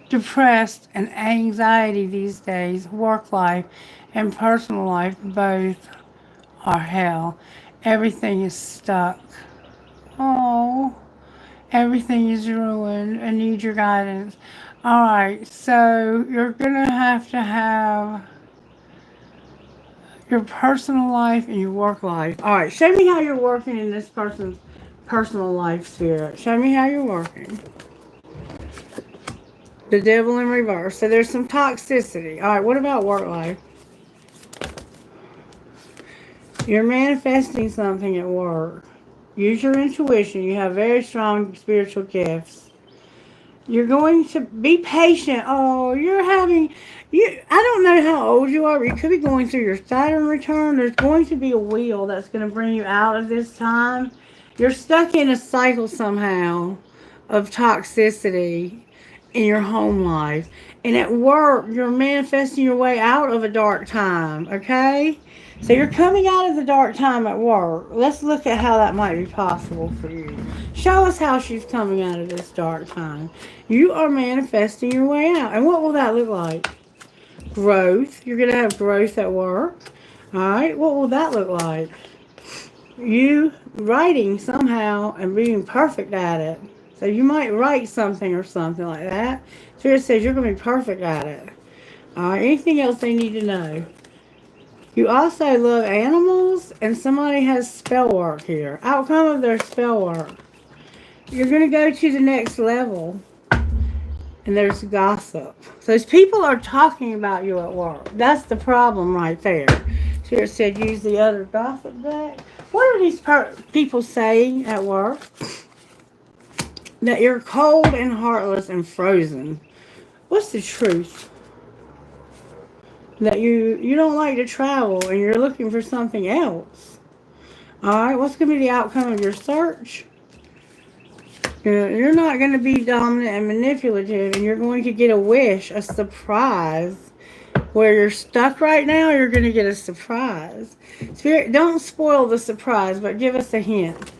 [SPEAKER 1] depressed and anxiety these days. Work life and personal life both are hell. Everything is stuck. Oh, everything is ruined. I need your guidance. All right, so you're going to have your personal life and your work life. All right, show me how you're working in this person's personal life, Spirit. Show me how you're working. The devil in reverse. So there's some toxicity. All right, what about work life? You're manifesting something at work. Use your intuition. You have very strong spiritual gifts. You're going to be patient. Oh, I don't know how old you are, but you could be going through your Saturn return. There's going to be a wheel that's going to bring you out of this time. You're stuck in a cycle somehow of toxicity in your home life. And at work, you're manifesting your way out of a dark time, okay? So you're coming out of the dark time at work. Let's look at how that might be possible for you. Show us how she's coming out of this dark time. You are manifesting your way out. And what will that look like? Growth. You're going to have growth at work. All right. What will that look like? You writing somehow and being perfect at it. So you might write something or something like that. Spirit says you're going to be perfect at it. All right. Anything else they need to know? You also love animals, and somebody has spell work here. Outcome of their spell work. You're going to go to the next level, and there's gossip. So people are talking about you at work. That's the problem right there. Spirit said use the other gossip deck. What are these people saying at work? That you're cold and heartless and frozen. What's the truth? That you don't like to travel and you're looking for something else. Alright, what's going to be the outcome of your search? You're not going to be dominant and manipulative, and you're going to get a wish, a surprise. Where you're stuck right now, you're going to get a surprise. Spirit, don't spoil the surprise, but give us a hint.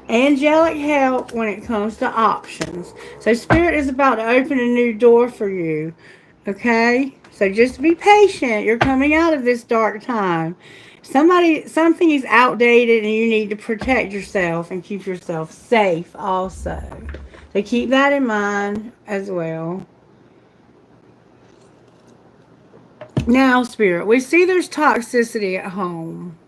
[SPEAKER 1] Angelic help when it comes to options. So Spirit is about to open a new door for you. Okay? So just be patient. You're coming out of this dark time. Something is outdated and you need to protect yourself and keep yourself safe also. So keep that in mind as well. Now, Spirit, we see there's toxicity at home.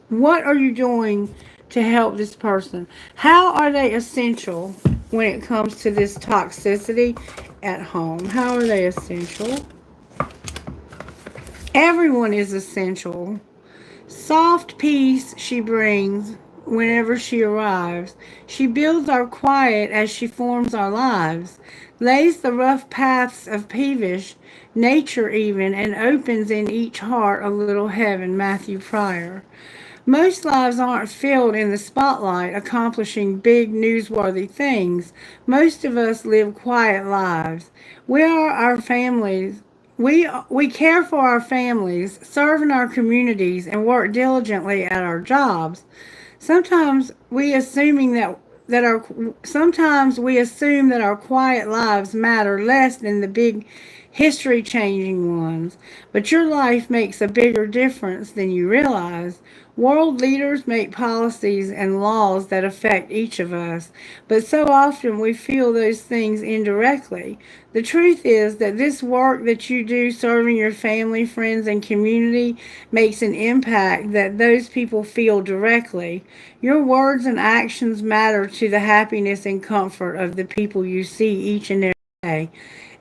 [SPEAKER 1] What are you doing to help this person? How are they essential when it comes to this toxicity at home? How are they essential? Everyone is essential. Soft peace she brings whenever she arrives. She builds our quiet as she forms our lives, lays the rough paths of peevish nature even, and opens in each heart a little heaven. Matthew Pryor. Most lives aren't filled in the spotlight, accomplishing big, newsworthy things. Most of us live quiet lives. We are our families. We care for our families, serve in our communities, and work diligently at our jobs. Sometimes we assuming that our sometimes we assume that our quiet lives matter less than the big history changing ones, but your life makes a bigger difference than you realize. World leaders make policies and laws that affect each of us, but so often we feel those things indirectly. The truth is that this work that you do serving your family, friends, and community makes an impact that those people feel directly. Your words and actions matter to the happiness and comfort of the people you see each and every day,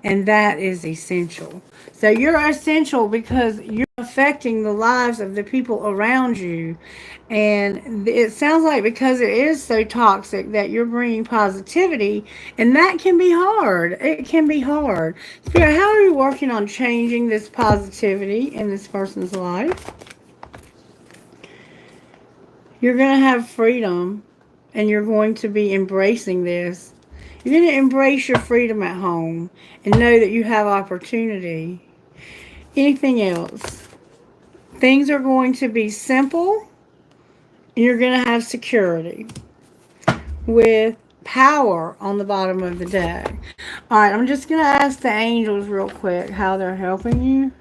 [SPEAKER 1] and that is essential. So you're essential because you're affecting the lives of the people around you. And it sounds like because it is so toxic that you're bringing positivity, and that can be hard. It can be hard. Spirit, how are you working on changing this positivity in this person's life? You're going to have freedom, and you're going to be embracing this. You're going to embrace your freedom at home and know that you have opportunity. Anything else? Things are going to be simple, and you're going to have security with power on the bottom of the deck. All right, I'm just going to ask the angels real quick how they're helping you.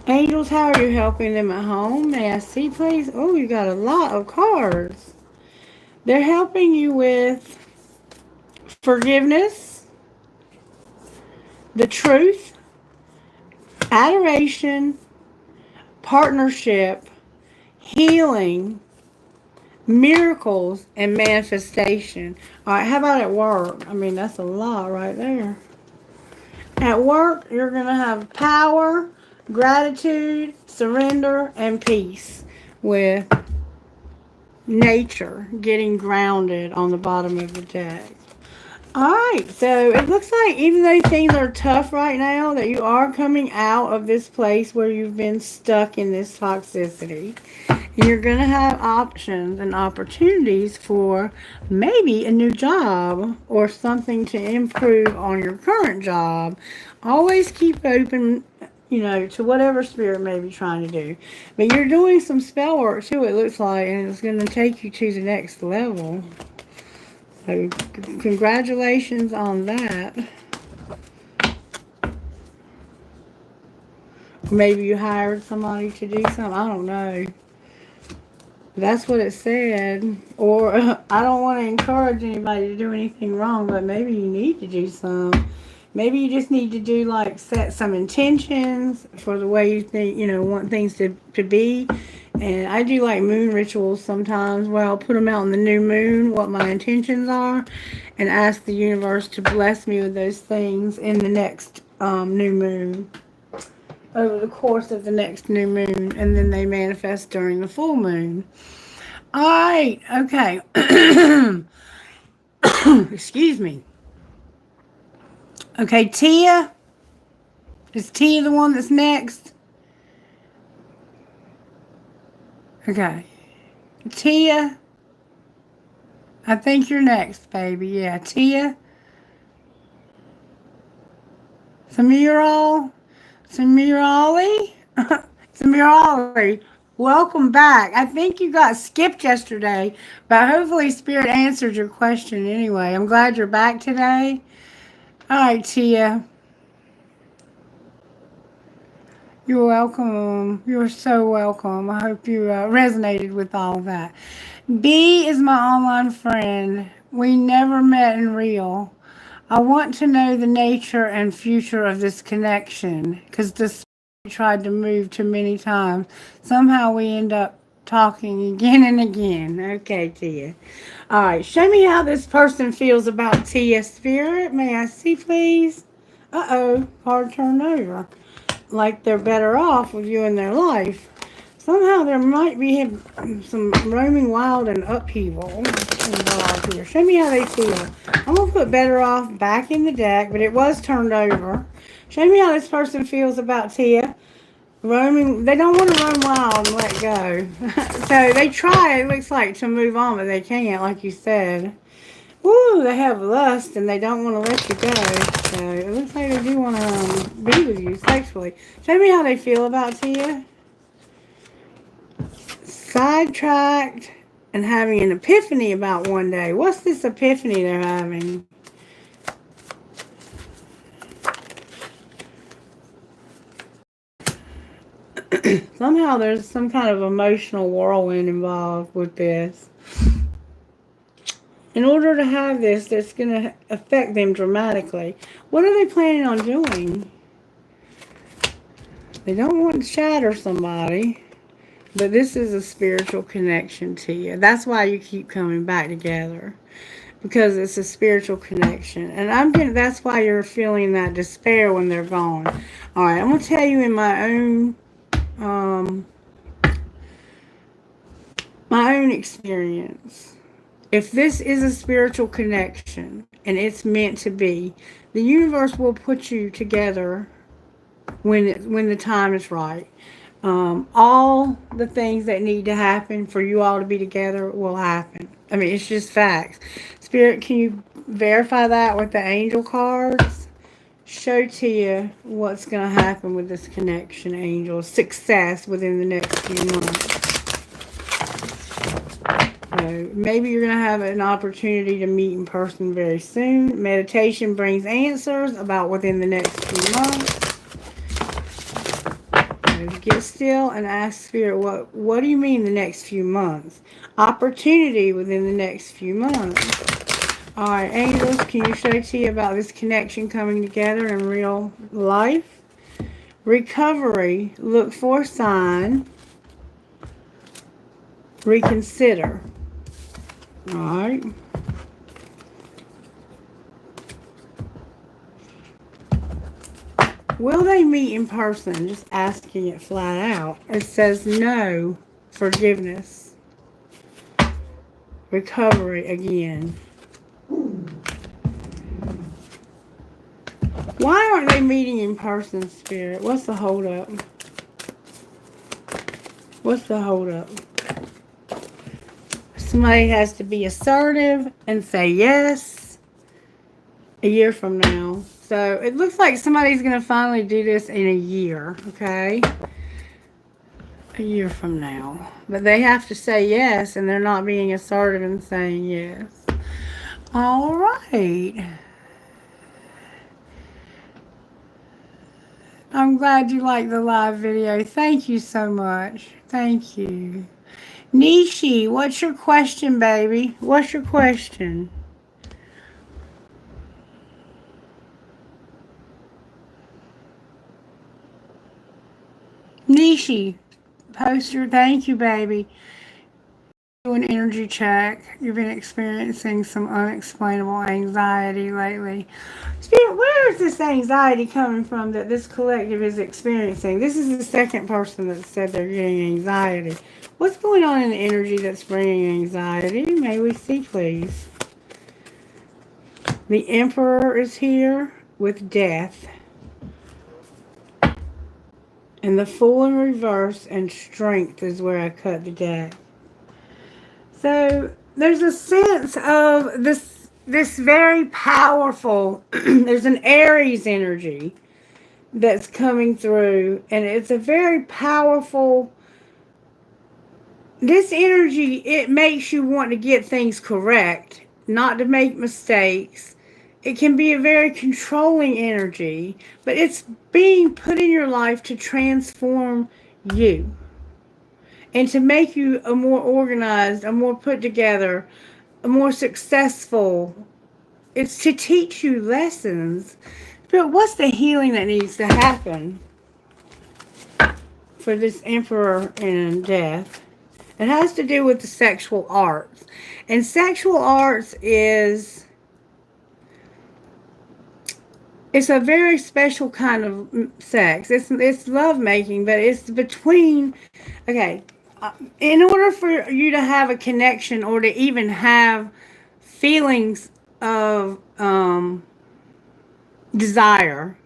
[SPEAKER 1] Angels, how are you helping them at home? May I see, please? Oh, you got a lot of cards. They're helping you with forgiveness, the truth, adoration, partnership, healing, miracles, and manifestation. All right, how about at work? I mean, that's a lot right there. At work, you're going to have power, gratitude, surrender, and peace with nature getting grounded on the bottom of the deck. Alright, so it looks like even though things are tough right now, that you are coming out of this place where you've been stuck in this toxicity. And you're going to have options and opportunities for maybe a new job or something to improve on your current job. Always keep open, to whatever spirit may be trying to do. But you're doing some spell work too, it looks like, and it's going to take you to the next level. So congratulations on that. Maybe you hired somebody to do something. I don't know. That's what it said. Or I don't want to encourage anybody to do anything wrong, but maybe you need to do some. Maybe you just need to do set some intentions for the way you think, want things to be. And I do moon rituals sometimes where I'll put them out on the new moon, what my intentions are, and ask the universe to bless me with those things in the next new moon, over the course of the next new moon, and then they manifest during the full moon. All right, okay. Excuse me. Okay, Tia. Is Tia the one that's next? Okay. Tia. I think you're next, baby. Yeah, Tia. Samirali. Samirali. Welcome back. I think you got skipped yesterday, but hopefully Spirit answered your question anyway. I'm glad you're back today. All right, Tia. You're welcome. You're so welcome. I hope you resonated with all that. B is my online friend. We never met in real. I want to know the nature and future of this connection because this tried to move too many times. Somehow we end up talking again and again. Okay, Tia. All right, show me how this person feels about Tia, Spirit. May I see, please? Uh-oh, card turned over. Like they're better off with you in their life. Somehow there might be some roaming wild and upheaval involved here. Show me how they feel. I'm going to put Better Off back in the deck, but it was turned over. Show me how this person feels about Tia. Roaming, they don't want to roam wild and let go. So they try, it looks like, to move on, but they can't, like you said. Woo, they have lust and they don't want to let you go. So it looks like they do want to be with you sexually. Show me how they feel about Tia. Sidetracked and having an epiphany about one day. What's this epiphany they're having? Somehow there's some kind of emotional whirlwind involved with this. In order to have this, that's going to affect them dramatically. What are they planning on doing? They don't want to shatter somebody. But this is a spiritual connection to you. That's why you keep coming back together. Because it's a spiritual connection. And that's why you're feeling that despair when they're gone. Alright, I'm going to tell you in my own experience. If this is a spiritual connection and it's meant to be, the universe will put you together when the time is right. All the things that need to happen for you all to be together will happen. I mean, it's just facts. Spirit, can you verify that with the angel cards? Show to you what's going to happen with this connection, angel. Success within the next few months. So maybe you're going to have an opportunity to meet in person very soon. Meditation brings answers about within the next few months. Get still and ask Spirit, what do you mean the next few months? Opportunity within the next few months. Alright, angels, can you show to you about this connection coming together in real life? Recovery, look for a sign. Reconsider. Alright. Will they meet in person? Just asking it flat out. It says no. Forgiveness. Recovery again. Why aren't they meeting in person, Spirit? What's the holdup? What's the holdup? Somebody has to be assertive and say yes a year from now. So it looks like somebody's going to finally do this in a year, okay? A year from now. But they have to say yes, and they're not being assertive and saying yes. All right. I'm glad you liked the live video. Thank you so much. Thank you. Nishi, what's your question, baby? What's your question? Nishi, poster, thank you, baby. Do an energy check. You've been experiencing some unexplainable anxiety lately. Spirit, where is this anxiety coming from that this collective is experiencing? This is the second person that said they're getting anxiety. What's going on in the energy that's bringing anxiety? May we see, please? The Emperor is here with death. And the Fool in reverse and strength is where I cut the deck. So there's a sense of this very powerful, there's an Aries energy that's coming through. And it's a very powerful, this energy, it makes you want to get things correct, not to make mistakes. It can be a very controlling energy, but it's being put in your life to transform you and to make you a more organized, a more put together, a more successful. It's to teach you lessons. But what's the healing that needs to happen for this Emperor and death? It has to do with the sexual arts. And sexual arts is It's a very special kind of sex. It's love making, but it's between. Okay, in order for you to have a connection or to even have feelings of desire,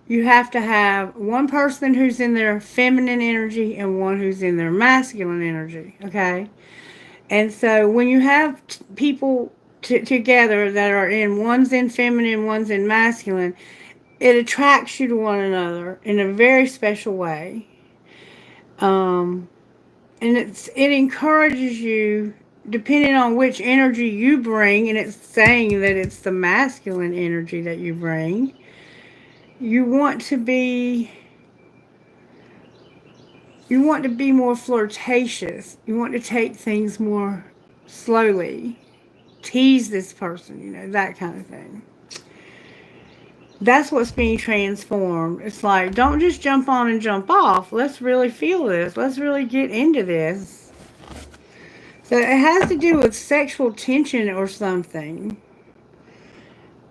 [SPEAKER 1] you have to have one person who's in their feminine energy and one who's in their masculine energy. Okay, and so when you have people together that are in one's in feminine, one's in masculine, it attracts you to one another in a very special way. Um, and it encourages you, depending on which energy you bring, and it's saying that it's the masculine energy that you bring. You want to be you want to be more flirtatious. You want to take things more slowly. Tease this person, that kind of thing. That's what's being transformed. It's like, don't just jump on and jump off. Let's really feel this. Let's really get into this. So it has to do with sexual tension or something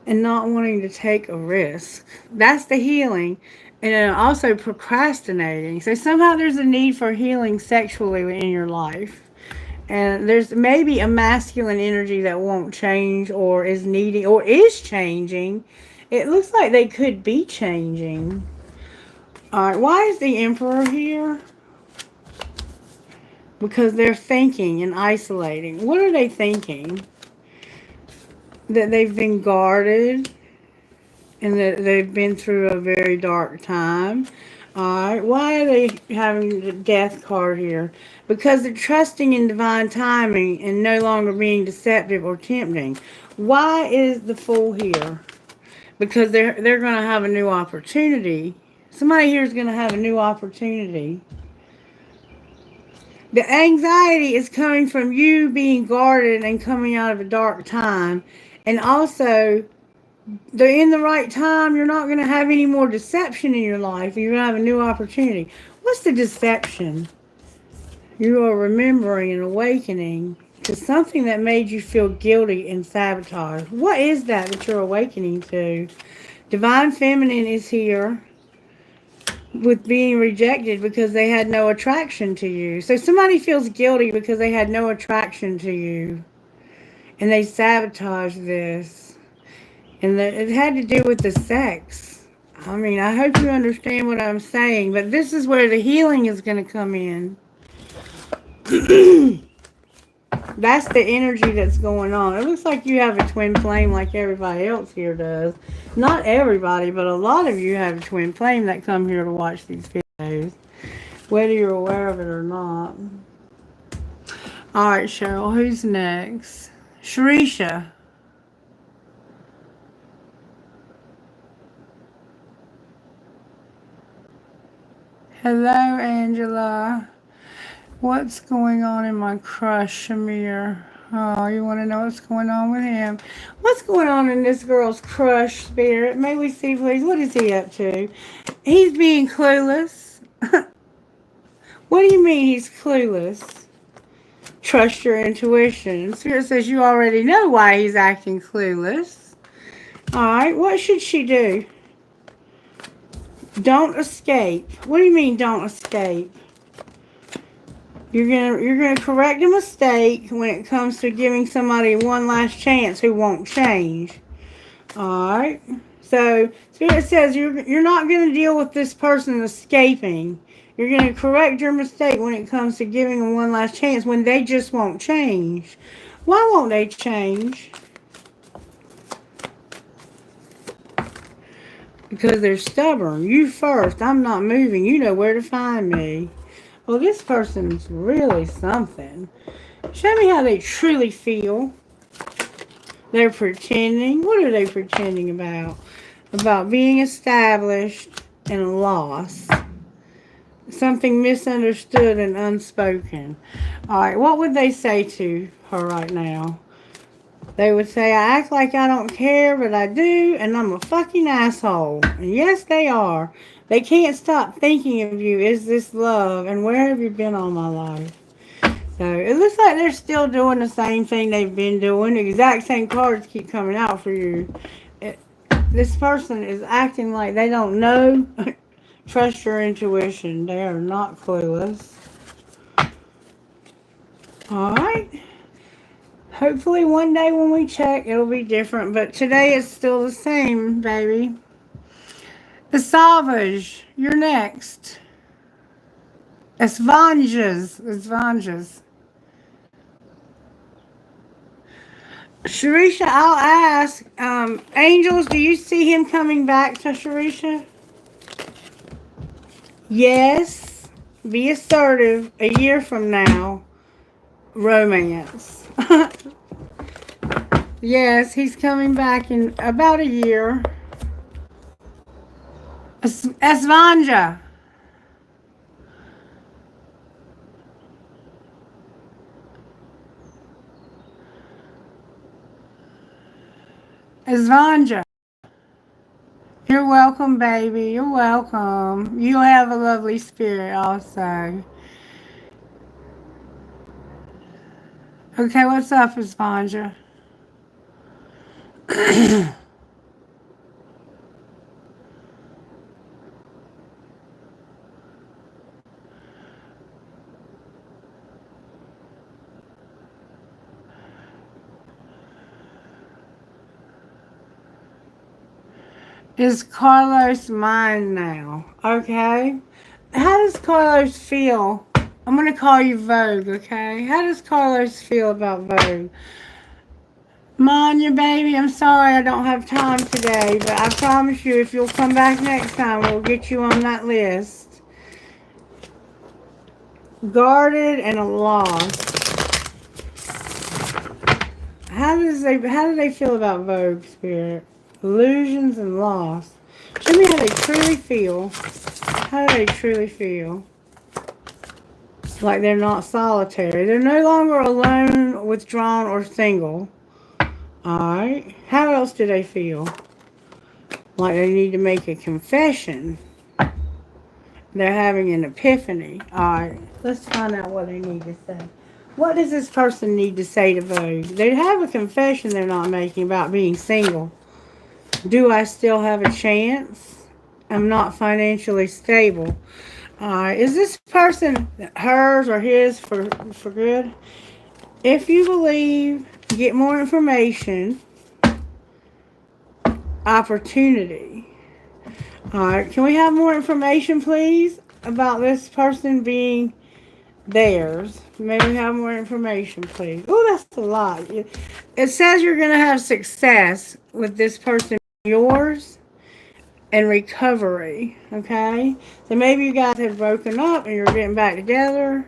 [SPEAKER 1] and not wanting to take a risk. That's the healing. And also procrastinating. So somehow there's a need for healing sexually in your life. And there's maybe a masculine energy that won't change or is needing or is changing. It looks like they could be changing. Alright, why is the Emperor here? Because they're thinking and isolating. What are they thinking? That they've been guarded and that they've been through a very dark time. Alright, why are they having the Death card here? Because they're trusting in divine timing and no longer being deceptive or tempting. Why is the Fool here? Because they're going to have a new opportunity. Somebody here is going to have a new opportunity. The anxiety is coming from you being guarded and coming out of a dark time. And also, they're in the right time. You're not going to have any more deception in your life. You're going to have a new opportunity. What's the deception? You are remembering and awakening to something that made you feel guilty and sabotage. What is that you're awakening to? Divine Feminine is here with being rejected because they had no attraction to you. So somebody feels guilty because they had no attraction to you. And they sabotage this. And it had to do with the sex. I mean, I hope you understand what I'm saying. But this is where the healing is going to come in. That's the energy that's going on. It looks like you have a twin flame like everybody else here does. Not everybody, but a lot of you have a twin flame that come here to watch these videos. Whether you're aware of it or not. Alright, Cheryl, who's next? Sharisha. Hello, Angela. What's going on in my crush, Shamir? Oh, you want to know what's going on with him? What's going on in this girl's crush, Spirit? May we see, please? What is he up to? He's being clueless. What do you mean he's clueless? Trust your intuition. Spirit says you already know why he's acting clueless. Alright, what should she do? Don't escape. What do you mean don't escape? You're gonna correct a mistake when it comes to giving somebody one last chance who won't change. Alright. So Spirit says you're not gonna deal with this person escaping. You're gonna correct your mistake when it comes to giving them one last chance when they just won't change. Why won't they change? Because they're stubborn. You first. I'm not moving. You know where to find me. Well, this person's really something. Show me how they truly feel. They're pretending. What are they pretending about? About being established and lost. Something misunderstood and unspoken. Alright, what would they say to her right now? They would say, I act like I don't care, but I do, and I'm a fucking asshole. And yes, they are. They can't stop thinking of you. Is this love? And where have you been all my life? So it looks like they're still doing the same thing they've been doing. The exact same cards keep coming out for you. This person is acting like they don't know. Trust your intuition. They are not clueless. Alright. Hopefully one day when we check, it'll be different. But today is still the same, baby. The Savage, you're next. Esvanges. Esvanges. Sharisha, I'll ask. Angels, do you see him coming back to Sharisha? Yes. Be assertive. A year from now. Romance. Yes, he's coming back in about a year. Esvanja. Esvanja. You're welcome, baby. You're welcome. You have a lovely spirit also. Okay, what's up, Esvanja? Is Carlos mine now? Okay. How does Carlos feel? I'm going to call you Vogue, okay? How does Carlos feel about Vogue? Manya, baby, I'm sorry I don't have time today, but I promise you if you'll come back next time, we'll get you on that list. Guarded and a loss. How do they feel about Vogue, Spirit? Illusions and loss. Show me how they truly feel. How do they truly feel? Like they're not solitary. They're no longer alone, withdrawn, or single. Alright. How else do they feel? Like they need to make a confession. They're having an epiphany. Alright. Let's find out what they need to say. What does this person need to say to Vogue? They have a confession they're not making about being single. Do I still have a chance? I'm not financially stable. Is this person hers or his for good? If you believe, get more information. Opportunity. Alright, can we have more information, please, about this person being theirs? May we have more information, please? Oh, that's a lot. It says you're going to have success with this person yours and recovery, okay? So maybe you guys had broken up and you're getting back together.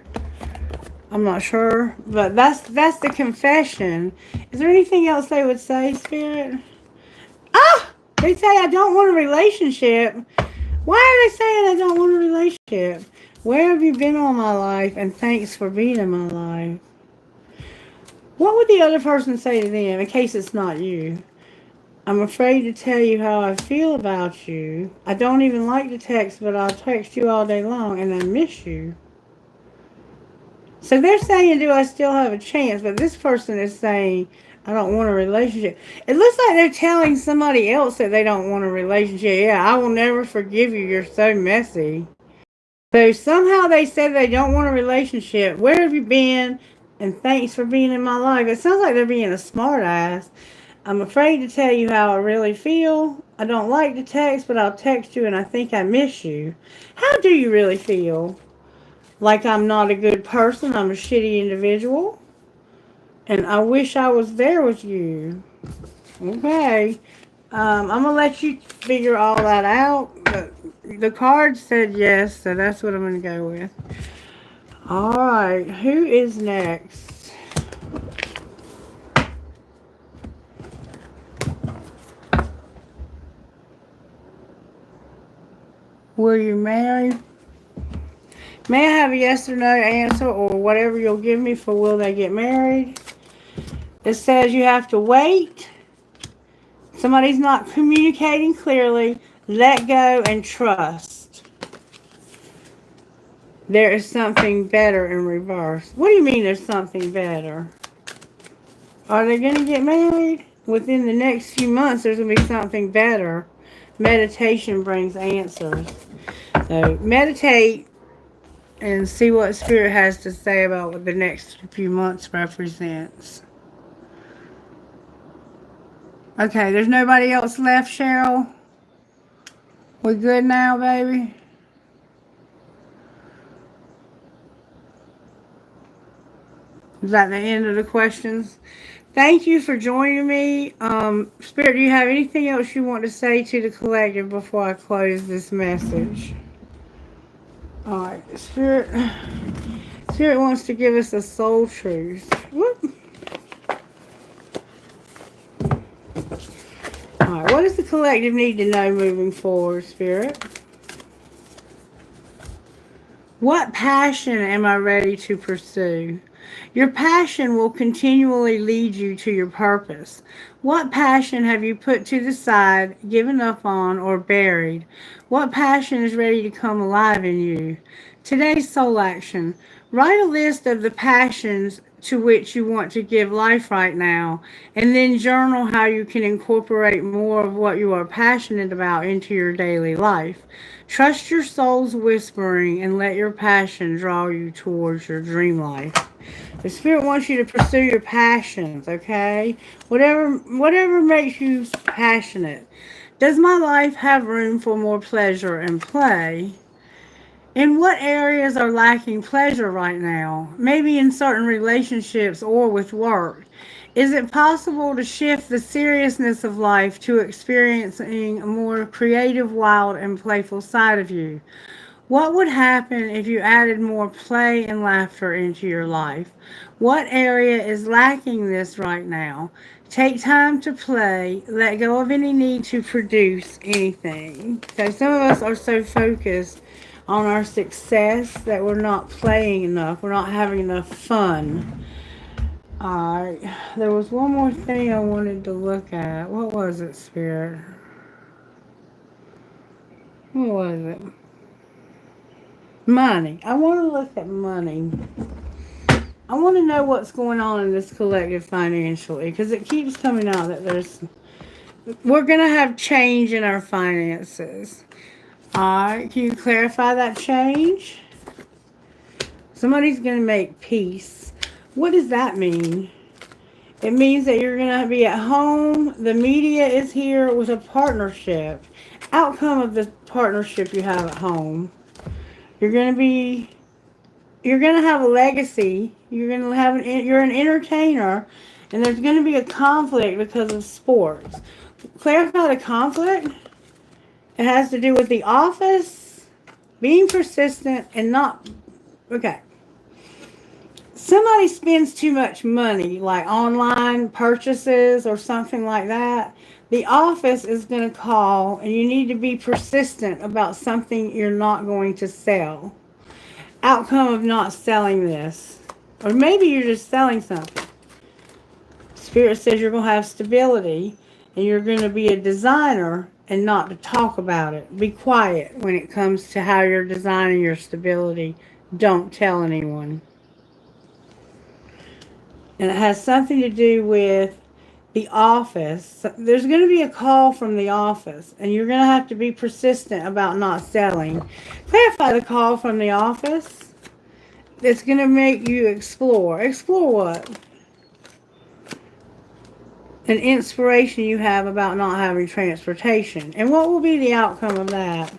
[SPEAKER 1] I'm not sure, but that's the confession. Is there anything else they would say, Spirit? They say I don't want a relationship. Why are they saying I don't want a relationship? Where have you been all my life? And thanks for being in my life. What would the other person say to them in case it's not you? I'm afraid to tell you how I feel about you. I don't even like to text, but I'll text you all day long, and I miss you. So they're saying, do I still have a chance? But this person is saying, I don't want a relationship. It looks like they're telling somebody else that they don't want a relationship. Yeah, I will never forgive you. You're so messy. So somehow they said they don't want a relationship. Where have you been? And thanks for being in my life. It sounds like they're being a smart ass. I'm afraid to tell you how I really feel. I don't like to text, but I'll text you and I think I miss you. How do you really feel? Like I'm not a good person. I'm a shitty individual. And I wish I was there with you. Okay. I'm going to let you figure all that out. But the card said yes, so that's what I'm going to go with. Alright, who is next? Were you married? May I have a yes or no answer or whatever you'll give me for will they get married? It says you have to wait. Somebody's not communicating clearly. Let go and trust. There is something better in reverse. What do you mean there's something better? Are they going to get married? within the next few months, there's going to be something better. Meditation brings answers. So meditate and see what Spirit has to say about what the next few months represents. Okay, there's nobody else left, Cheryl? We good now, baby? Is that the end of the questions? Thank you for joining me. Spirit, do you have anything else you want to say to the collective before I close this message? Alright, Spirit wants to give us a soul truth. Whoop. Alright, what does the collective need to know moving forward, Spirit? What passion am I ready to pursue? Your passion will continually lead you to your purpose. What passion have you put to the side, given up on, or buried? What passion is ready to come alive in you? Today's soul action. Write a list of the passions to which you want to give life right now, and then journal how you can incorporate more of what you are passionate about into your daily life. Trust your soul's whispering and let your passion draw you towards your dream life. The Spirit wants you to pursue your passions, okay? Whatever makes you passionate. Does my life have room for more pleasure and play? In what areas are lacking pleasure right now? Maybe in certain relationships or with work. Is it possible to shift the seriousness of life to experiencing a more creative, wild, and playful side of you? What would happen if you added more play and laughter into your life? What area is lacking this right now? Take time to play. Let go of any need to produce anything. So some of us are so focused on our success that we're not playing enough. We're not having enough fun. Alright. There was one more thing I wanted to look at. What was it, Spirit? What was it? Money. I want to look at money. I want to know what's going on in this collective financially, because it keeps coming out that we're going to have change in our finances. Alright, can you clarify that change? Somebody's going to make peace. What does that mean? It means that you're going to be at home. The media is here with a partnership. Outcome of the partnership you have at home. You're going to have a legacy. You're an entertainer, and there's going to be a conflict because of sports. Clarify the conflict. It has to do with the office, being persistent, and not, okay. Somebody spends too much money, like online purchases or something like that. The office is going to call, and you need to be persistent about something you're not going to sell. Outcome of not selling this. Or maybe you're just selling something. Spirit says you're going to have stability, and you're going to be a designer and not to talk about it. Be quiet when it comes to how you're designing your stability. Don't tell anyone. And it has something to do with the office. There's going to be a call from the office, and you're going to have to be persistent about not selling. Clarify the call from the office. It's going to make you explore. Explore what? An inspiration you have about not having transportation. And what will be the outcome of that?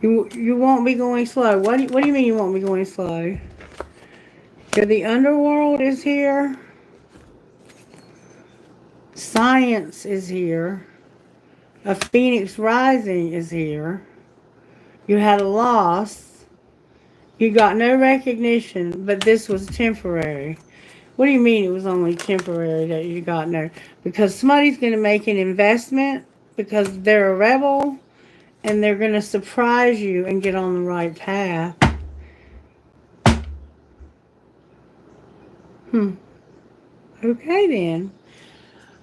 [SPEAKER 1] You won't be going slow. What do you mean you won't be going slow? The underworld is here. Science is here. A phoenix rising is here. You had a loss. You got no recognition, but this was temporary. What do you mean it was only temporary that you got no? Because somebody's going to make an investment because they're a rebel, and they're going to surprise you and get on the right path. Okay then.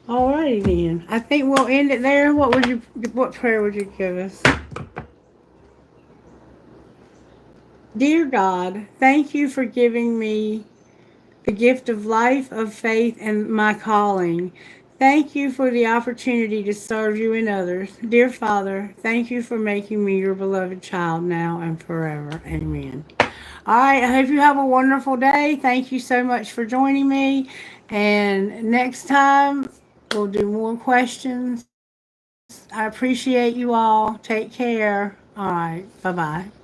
[SPEAKER 1] Alrighty then. I think we'll end it there. What prayer would you give us? Dear God, thank you for giving me the gift of life, of faith, and my calling. Thank you for the opportunity to serve you and others. Dear Father, thank you for making me your beloved child now and forever. Amen. All right, I hope you have a wonderful day. Thank you so much for joining me. And next time, we'll do more questions. I appreciate you all. Take care. All right, bye-bye.